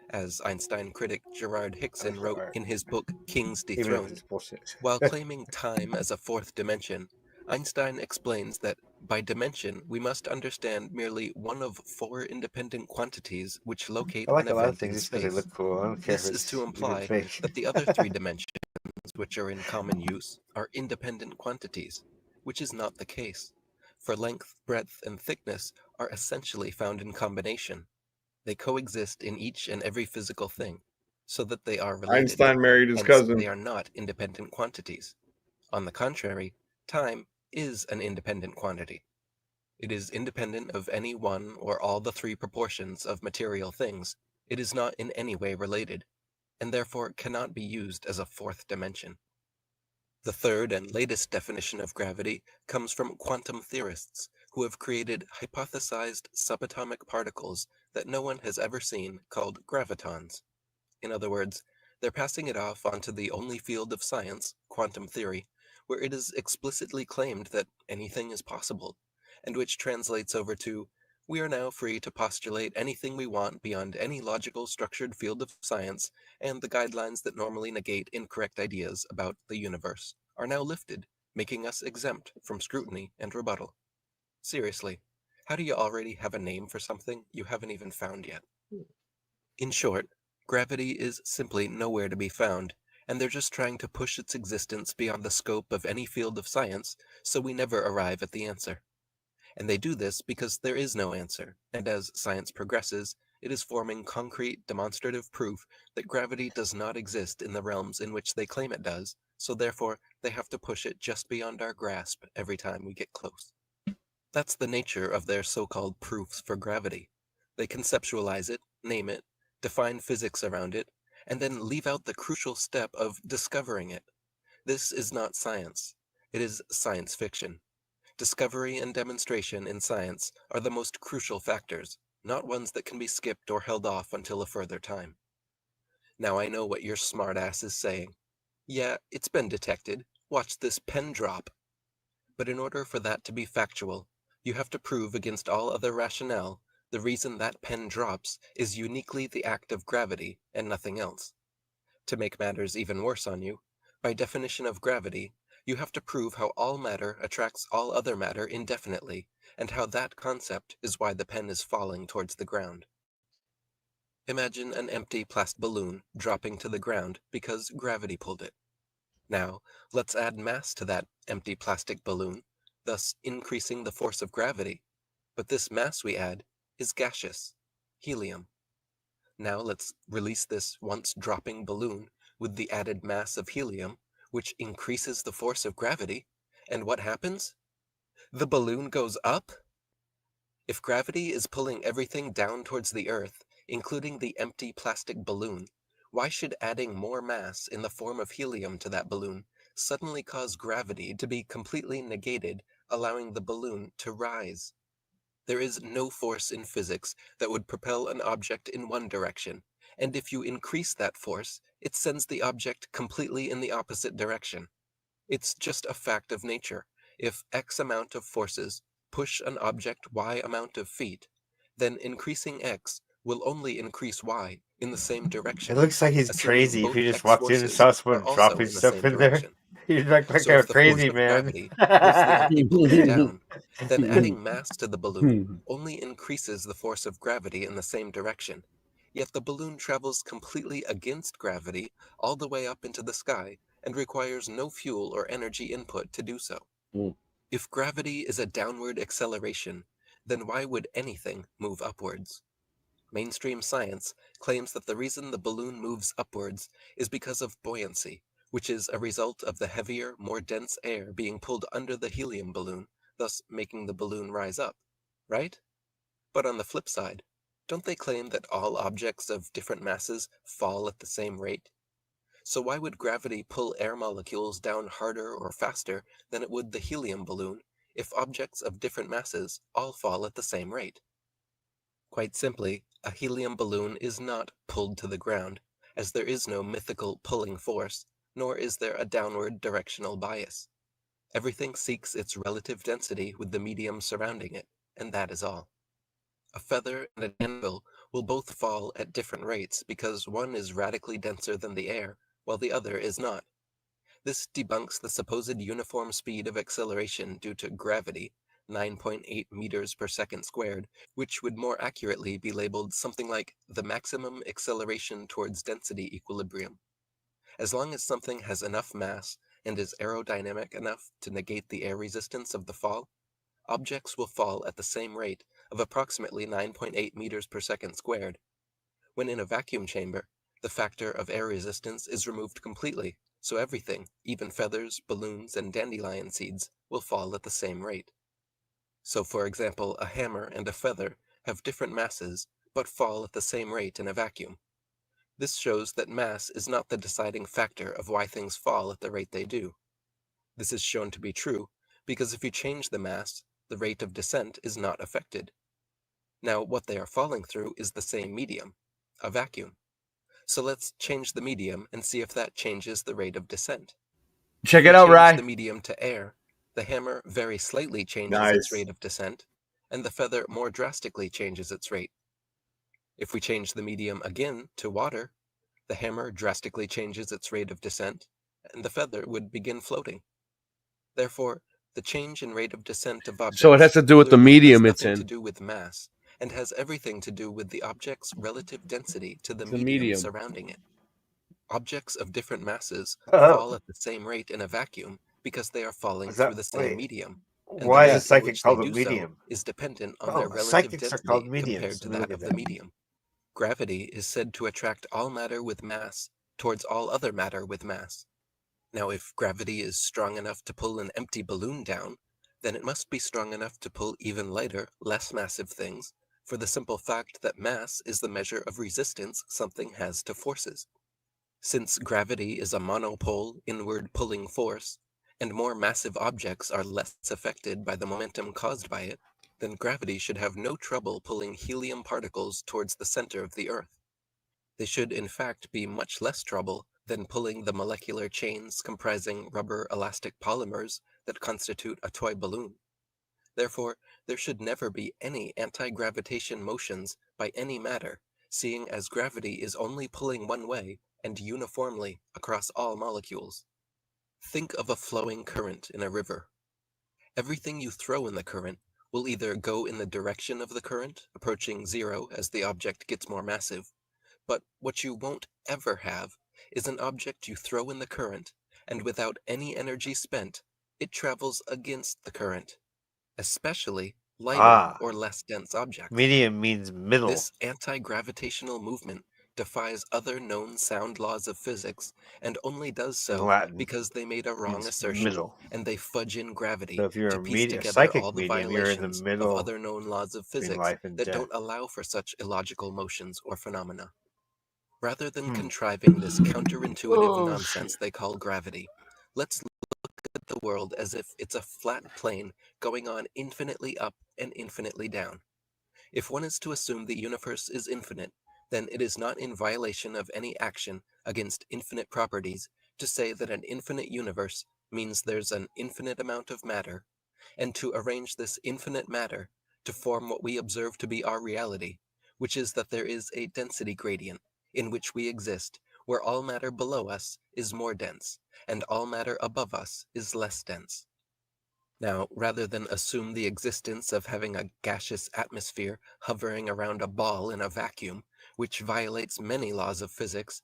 As Einstein critic Gerard Hickson That's wrote art. in his book Kings Even if Dethroned, it's bullshit. while claiming time as a fourth dimension, Einstein explains that by dimension we must understand merely one of four independent quantities which locate I like an a lot of event in things just because they space. look cool. I don't care This if is it's to even imply fake. that the other three dimensions which are in common use are independent quantities, which is not the case, for length, breadth, and thickness are essentially found in combination. They coexist in each and every physical thing, so that they are related. Einstein married his Hence, cousin. they are not independent quantities. On the contrary, time is an independent quantity. It is independent of any one or all the three proportions of material things. It is not in any way related, and therefore cannot be used as a fourth dimension. The third and latest definition of gravity comes from quantum theorists, who have created hypothesized subatomic particles that no one has ever seen called gravitons. In other words, they're passing it off onto the only field of science, quantum theory, where it is explicitly claimed that anything is possible, and which translates over to, we are now free to postulate anything we want beyond any logical structured field of science, and the guidelines that normally negate incorrect ideas about the universe are now lifted, making us exempt from scrutiny and rebuttal. Seriously, how do you already have a name for something you haven't even found yet? In short, gravity is simply nowhere to be found, and they're just trying to push its existence beyond the scope of any field of science, so we never arrive at the answer. And they do this because there is no answer, and as science progresses, it is forming concrete, demonstrative proof that gravity does not exist in the realms in which they claim it does, so therefore they have to push it just beyond our grasp every time we get close. That's the nature of their so-called proofs for gravity. They conceptualize it, name it, define physics around it, and then leave out the crucial step of discovering it. This is not science. It is science fiction. Discovery and demonstration in science are the most crucial factors, not ones that can be skipped or held off until a further time. Now I know what your smartass is saying. Yeah, it's been detected. Watch this pen drop. But in order for that to be factual, you have to prove against all other rationale the reason that pen drops is uniquely the act of gravity and nothing else. To make matters even worse on you, by definition of gravity, you have to prove how all matter attracts all other matter indefinitely, and how that concept is why the pen is falling towards the ground. Imagine an empty plastic balloon dropping to the ground because gravity pulled it. Now, let's add mass to that empty plastic balloon, thus increasing the force of gravity. But this mass we add is gaseous, helium. Now let's release this once dropping balloon with the added mass of helium, which increases the force of gravity, and what happens? The balloon goes up? If gravity is pulling everything down towards the Earth, including the empty plastic balloon, why should adding more mass in the form of helium to that balloon suddenly cause gravity to be completely negated, allowing the balloon to rise? There is no force in physics that would propel an object in one direction, and if you increase that force, it sends the object completely in the opposite direction. It's just a fact of nature. If X amount of forces push an object Y amount of feet, then increasing X will only increase Y in the same direction. It looks like he's assuming crazy if both you just X walked in and forces saw are someone also dropping in the stuff same in there. direction. You look like So a if the force crazy of man. gravity pulls the empty balloon down, then adding mass to the balloon only increases the force of gravity in the same direction. Yet the balloon travels completely against gravity all the way up into the sky and requires no fuel or energy input to do so. If gravity is a downward acceleration, then why would anything move upwards? Mainstream science claims that the reason the balloon moves upwards is because of buoyancy, which is a result of the heavier, more dense air being pulled under the helium balloon, thus making the balloon rise up, right? But on the flip side, don't they claim that all objects of different masses fall at the same rate? So why would gravity pull air molecules down harder or faster than it would the helium balloon if objects of different masses all fall at the same rate? Quite simply, a helium balloon is not pulled to the ground, as there is no mythical pulling force, nor is there a downward directional bias. Everything seeks its relative density with the medium surrounding it, and that is all. A feather and an anvil will both fall at different rates because one is radically denser than the air, while the other is not. This debunks the supposed uniform speed of acceleration due to gravity, 9.8 meters per second squared, which would more accurately be labeled something like the maximum acceleration towards density equilibrium. As long as something has enough mass and is aerodynamic enough to negate the air resistance of the fall, objects will fall at the same rate of approximately 9.8 meters per second squared. When in a vacuum chamber, the factor of air resistance is removed completely, so everything, even feathers, balloons, and dandelion seeds, will fall at the same rate. So, for example, a hammer and a feather have different masses, but fall at the same rate in a vacuum. This shows that mass is not the deciding factor of why things fall at the rate they do. This is shown to be true because if you change the mass, the rate of descent is not affected. Now, what they are falling through is the same medium, a vacuum. So let's change the medium and see if that changes the rate of descent. Check If it we out, change Rye. the medium to air, the hammer very slightly changes Nice. its rate of descent, and the feather more drastically changes its rate. If we change the medium again to water, the hammer drastically changes its rate of descent, and the feather would begin floating. Therefore, the change in rate of descent of objects So it has to do with the clearly medium has it's nothing in. to do with mass, and has everything to do with the object's relative density to the The medium medium. surrounding it. Objects of different masses Uh-huh. fall at the same rate in a vacuum because they are falling Is that- through the same wait, medium, and the why is rate a in psychic which they called a do so medium? is dependent on Oh, their relative psychics are called density mediums. compared to Let me that look of at the that. medium. Gravity is said to attract all matter with mass towards all other matter with mass. Now, if gravity is strong enough to pull an empty balloon down, then it must be strong enough to pull even lighter, less massive things, for the simple fact that mass is the measure of resistance something has to forces. Since gravity is a monopole inward pulling force, and more massive objects are less affected by the momentum caused by it, then gravity should have no trouble pulling helium particles towards the center of the Earth. They should in fact be much less trouble than pulling the molecular chains comprising rubber elastic polymers that constitute a toy balloon. Therefore, there should never be any anti-gravitation motions by any matter, seeing as gravity is only pulling one way and uniformly across all molecules. Think of a flowing current in a river. Everything you throw in the current will either go in the direction of the current, approaching zero as the object gets more massive, but what you won't ever have is an object you throw in the current, and without any energy spent, it travels against the current, especially lighter or less dense objects. Medium means middle. This anti-gravitational movement defies other known sound laws of physics, and only does In so Latin, because they made a wrong means assertion, middle. and they fudge in gravity So if you're to a piece medium, together psychic all the medium, you're in the violations of middle other known laws of between physics life and that death. don't allow for such illogical motions or phenomena. Rather than Hmm. contriving this counterintuitive Oh, nonsense they call gravity, let's look at the world as if it's a flat plane going on infinitely up and infinitely down. If one is to assume the universe is infinite, then it is not in violation of any action against infinite properties to say that an infinite universe means there's an infinite amount of matter, and to arrange this infinite matter to form what we observe to be our reality, which is that there is a density gradient in which we exist, where all matter below us is more dense, and all matter above us is less dense. Now, rather than assume the existence of having a gaseous atmosphere hovering around a ball in a vacuum, which violates many laws of physics,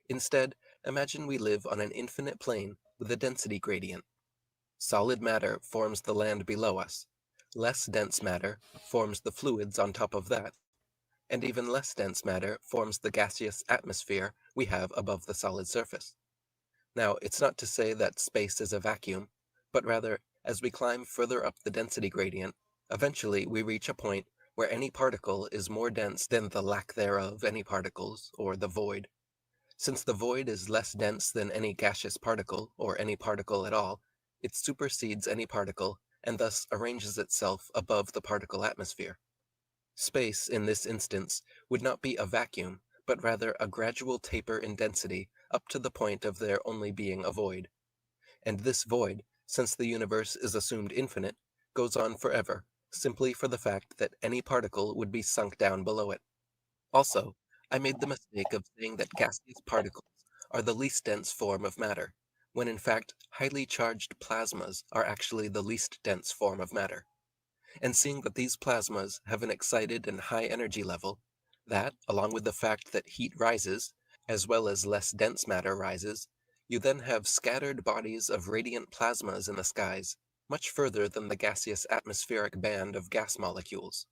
instead, imagine we live on an infinite plane with a density gradient. Solid matter forms the land below us, less dense matter forms the fluids on top of that, and even less dense matter forms the gaseous atmosphere we have above the solid surface. Now, it's not to say that space is a vacuum, but rather, as we climb further up the density gradient, eventually we reach a point where any particle is more dense than the lack thereof any particles, or the void. Since the void is less dense than any gaseous particle, or any particle at all, it supersedes any particle, and thus arranges itself above the particle atmosphere. Space, in this instance, would not be a vacuum, but rather a gradual taper in density up to the point of there only being a void. And this void, since the universe is assumed infinite, goes on forever, simply for the fact that any particle would be sunk down below it. Also, I made the mistake of saying that gaseous particles are the least dense form of matter, when in fact highly charged plasmas are actually the least dense form of matter. And seeing that these plasmas have an excited and high energy level, that, along with the fact that heat rises, as well as less dense matter rises, you then have scattered bodies of radiant plasmas in the skies, much further than the gaseous atmospheric band of gas molecules.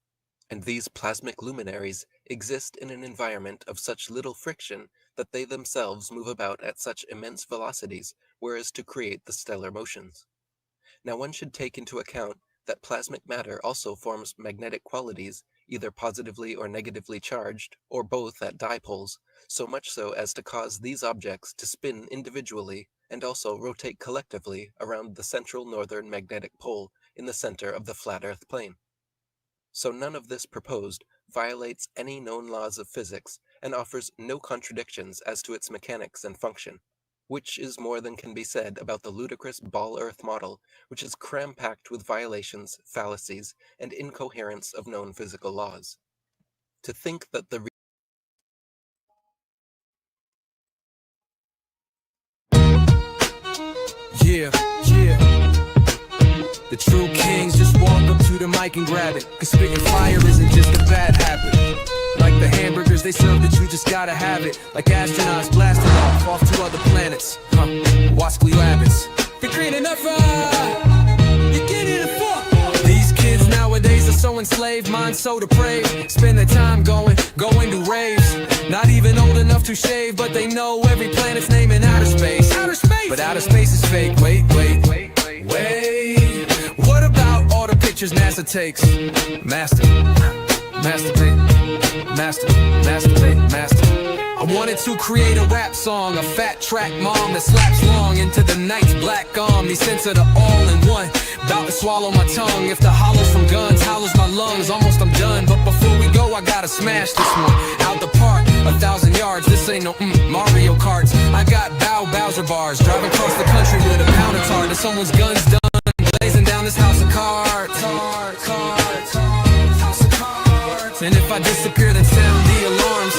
And these plasmic luminaries exist in an environment of such little friction that they themselves move about at such immense velocities, whereas to create the stellar motions. Now one should take into account that plasmic matter also forms magnetic qualities, either positively or negatively charged, or both at dipoles, so much so as to cause these objects to spin individually and also rotate collectively around the central northern magnetic pole in the center of the flat Earth plane. So none of this proposed violates any known laws of physics and offers no contradictions as to its mechanics and function, which is more than can be said about the ludicrous ball Earth model, which is cram-packed with violations, fallacies, and incoherence of known physical laws. To think that the Yeah. The true kings just walk up to the mic and grab it. Cause spitting fire isn't just a bad habit. Like the hamburgers they serve that you just gotta have it. Like astronauts blasting off to other planets. Wascally rabbits. You're green enough, you get it a fuck. These kids nowadays are so enslaved, minds so depraved. Spend their time going to raves. Not even old enough to shave, but they know every planet's name in outer space. But outer space is fake. Wait. What about all the pictures NASA takes? Masturbate. I wanted to create a rap song, a fat track mom that slaps long into the night's black arm. These scents are the all-in-one, about to swallow my tongue. If the hollows from guns hollows my lungs, almost I'm done. But before we go, I gotta smash this one out the park, 1,000 yards. This ain't no Mario Karts. I got Bowser bars, driving across the country with a pound of tar. To someone's guns done, blazing down this house of cards. And if I disappear, then sound the alarms.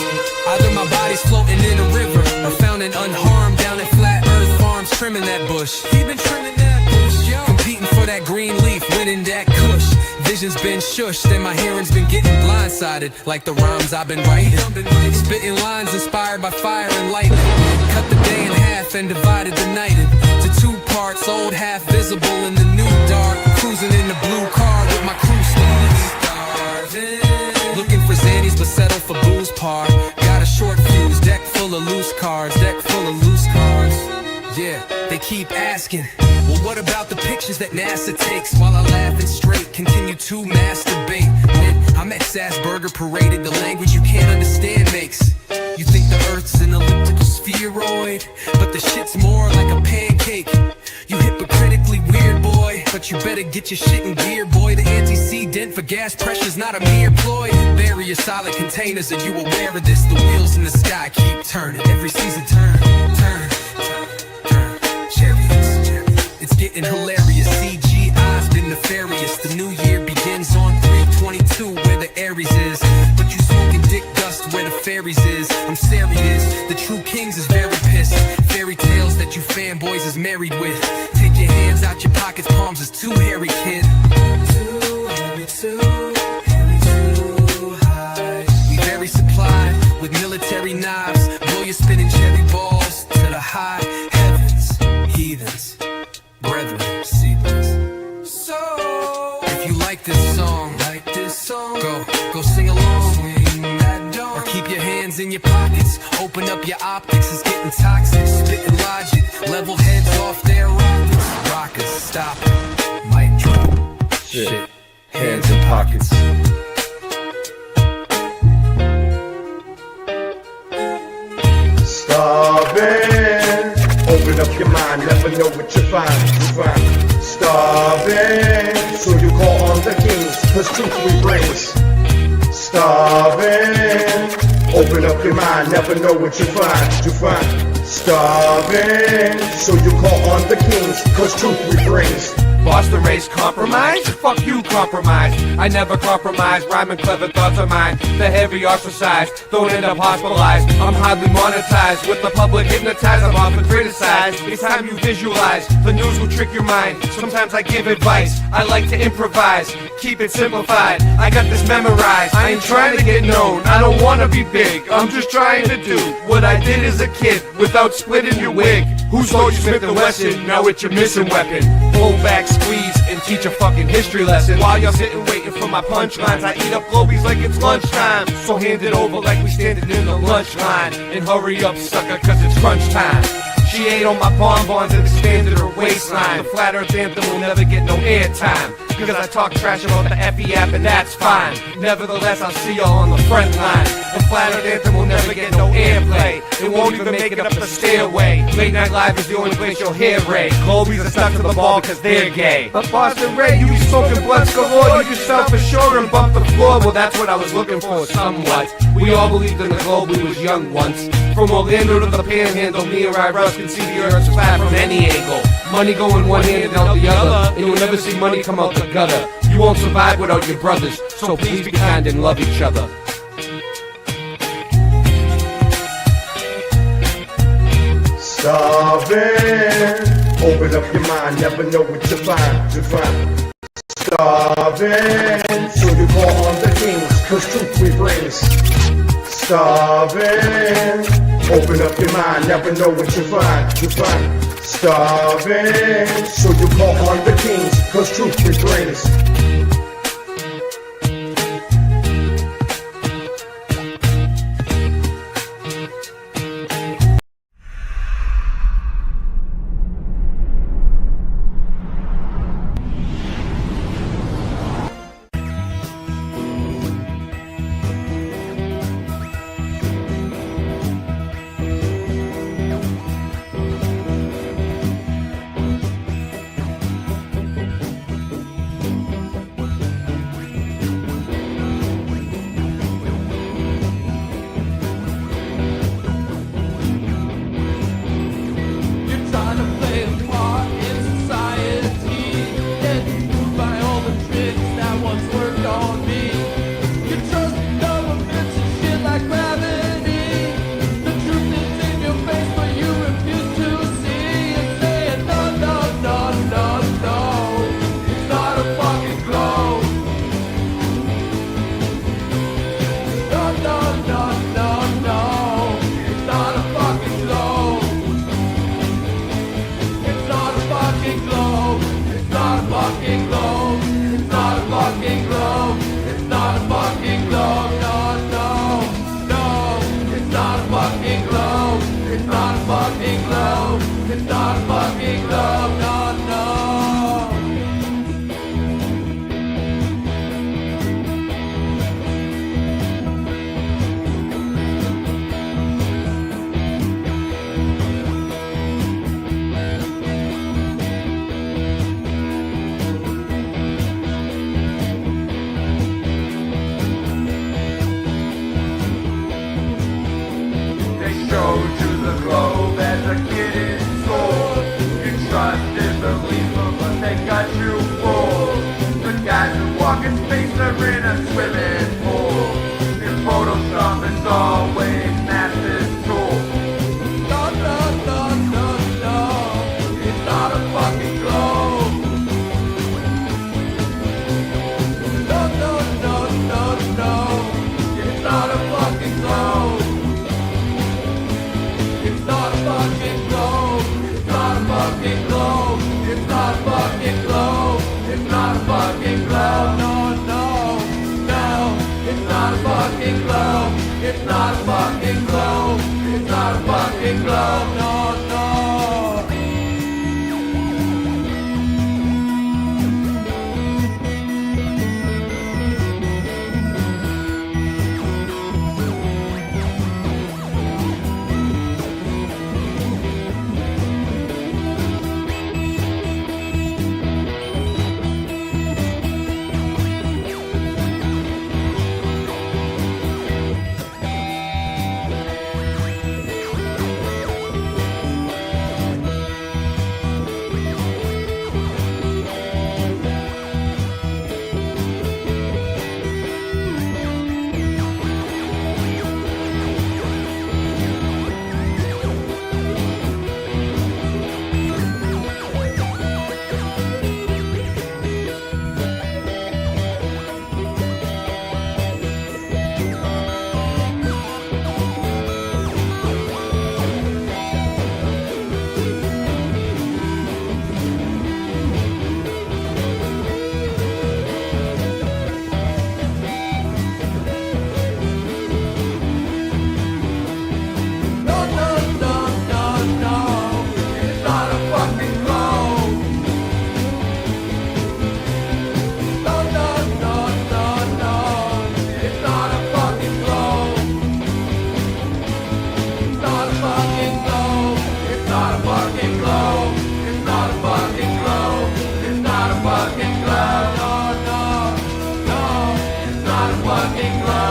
Either my body's floating in a river or found and unharmed down at Flat Earth Farms, trimming that bush. He been trimming that bush, yo. Competing for that green leaf, winning that kush. Vision's been shushed and my hearing's been getting blindsided. Like the rhymes I've been writing. Spitting lines inspired by fire and lightning. Cut the day in half and divided the night into 2 parts. Old half visible in the new dark. Cruising in the blue car with my crew starving. Looking for Xannies but settle for booze par. Got a short fuse, deck full of loose cards. Yeah, they keep asking, well, what about the pictures that NASA takes? While I laugh and straight, continue to masturbate. Man, I'm at Sassburger paraded, the language you can't understand makes you think the Earth's an elliptical spheroid, but the shit's more like a pancake. You hypocritically weird, boy, but you better get your shit in gear, boy. The antecedent for gas pressure's not a mere ploy. Bury your solid containers, are you aware of this? The wheels in the sky keep turning, every season turn. Chariots, it's getting hilarious. CGI's been nefarious. The new year begins on 3/22, where the Aries is. But you smoking dick dust where the fairies is. I'm serious, the true kings is very pissed. Fairy tales that you fanboys is married with. Take your hands out your pockets, palms is too hairy, kid. Too hairy, too high. We very supplied with military knives. Blow your spinning cherry balls to the high heavens. Heathens, brethren, seedlings. So, if you like this song, go sing along. Swing that dome. Or keep your hands in your pockets. Open up your optics, it's getting toxic. Spitting logic, level heads off their rockets. Rockets, stop, mic drop. Shit, hands in pockets. Starving. Open up your mind, never know what you find. Starving. So you call on the kings, cause truth we brings. Starving. Open up your mind, never know what you find. Starving. So you call on the kings, cause truth we brings. Boston race compromise? Fuck you, compromise. I never compromise, rhyming clever thoughts are mine. The heavy ostracized, don't end up hospitalized. I'm hardly monetized, with the public hypnotized, I'm often criticized. It's time you visualize, the news will trick your mind. Sometimes I give advice, I like to improvise. Keep it simplified, I got this memorized. I ain't trying to get known, I don't wanna be big. I'm just trying to do what I did as a kid, without splitting your wig. Who told you Smith & Wesson? Now it's your missing weapon. Pull back, squeeze, and teach a fucking history lesson. While y'all sitting waiting for my punchlines, I eat up globies like it's lunchtime. So hand it over like we standing in the lunch line. And hurry up, sucker, cause it's crunch time. She ate on my bonbons and expanded her waistline. The flat earth anthem will never get no airtime. because I talk trash about the Effie app, and that's fine. Nevertheless, I'll see y'all on the front line. The Flat Earth Anthem will never get no airplay. It won't even make it up the stairway. Late Night Live is the only place you'll hear Ray. Globies are stuck to the ball because they're gay. But Boston Ray, you be smoking blunts galore. You just self-assured and bump the floor. Well, that's what I was looking for, somewhat. We all believed in the globe, we was young once. From Orlando to the Panhandle, me and Ry Russ can see the Earth's flat from any angle. Money going one hand and out the other, and you'll never see money come out the gutter. You won't survive without your brothers, so please be kind and love each other. Starving, open up your mind, never know what you find. Starving, so you call on the kings, cause truth we brings. Starving, open up your mind, never know what you find. Starving, so you call on the kings, cause truth we brings.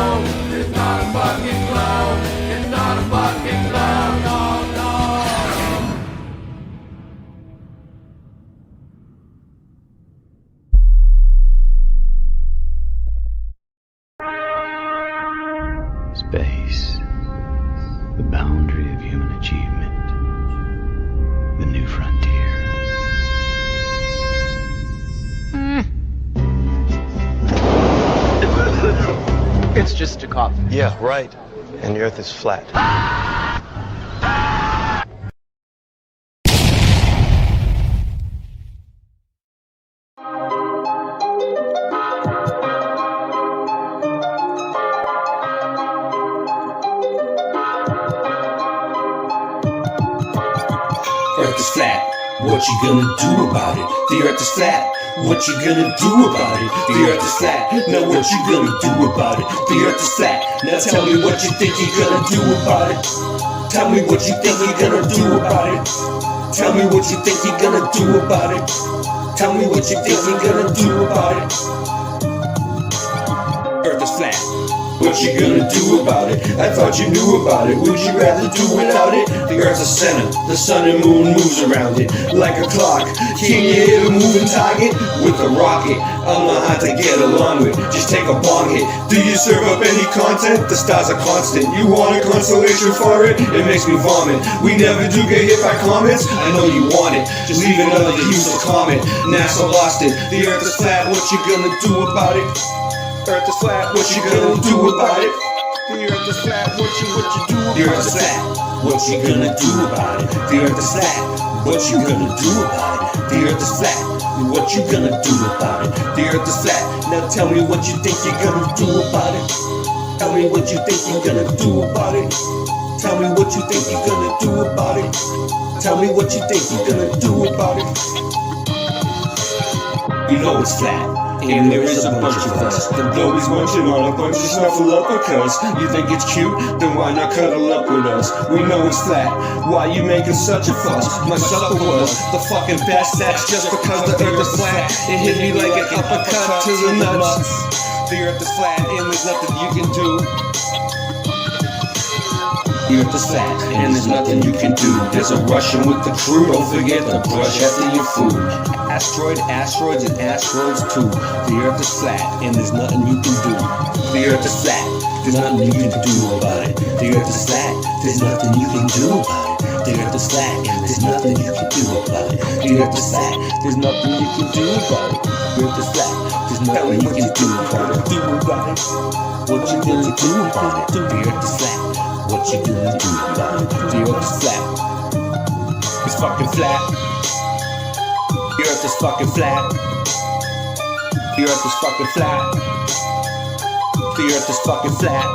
clone. It's not a fucking clone. It's not a fucking clone. No, no. Space, the boundary of human achievement, the new frontier. It's just a cough. Yeah, right. And the Earth is flat. Earth is flat, what you gonna do about it? The earth is flat, what you gonna do about it? The earth is flat, now what you gonna do about it? The earth is flat, now tell me what you think you're gonna do about it. Tell me what you think you're gonna do about it. Tell me what you think you're gonna do about it. Tell me what you think you're gonna do about it. Earth is flat. What you gonna do about it? I thought you knew about it. Would you rather do without it? The earth's a center, the sun and moon moves around it like a clock. Can you hit a moving target with a rocket? I'm not hard to get along with, just take a bong hit. Do you serve up any content? The stars are constant. You want a consolation for it? It makes me vomit. We never do get hit by comets. I know you want it, just leave another useless comment. NASA lost it. The earth is flat, what you gonna do about it? Earth is flat, what you gonna do about it? The earth is flat, what you do about it? The earth is flat, what you gonna do about it? The earth is flat, what you gonna do about it? The earth is flat, what you gonna do about it? The earth is flat, now tell me what you think you're gonna do about it. Tell me what you think you're gonna do about it. Tell me what you think you're gonna do about it. Tell me what you think you're gonna do about it. You know it's flat. And there is a bunch of us. The globies munching on a bunch of snuffleupagus. You think it's cute? Then why not cuddle up with us? We know it's flat. Why you making such a fuss? My supper was the fucking best. That's just because the earth is flat. It hit me like an uppercut to the nuts. The earth is flat and there's nothing you can do. The earth is flat, and there's nothing you can do. There's a Russian with the crew, don't forget to brush after your food. Asteroids, and asteroids too. The earth is flat, and there's nothing you can do. The earth is flat, there's nothing you can do about it. The earth is flat, there's nothing you can do about it. The earth is flat, and there's nothing you can do about it. The earth is flat, there's nothing you can do about it. The earth is flat, there's nothing you can do about it. What you gonna do about it? The earth is flat. What you gonna do about it? The earth is flat. It's fucking flat. The earth is fucking flat. The earth is fucking flat. The earth is fucking flat.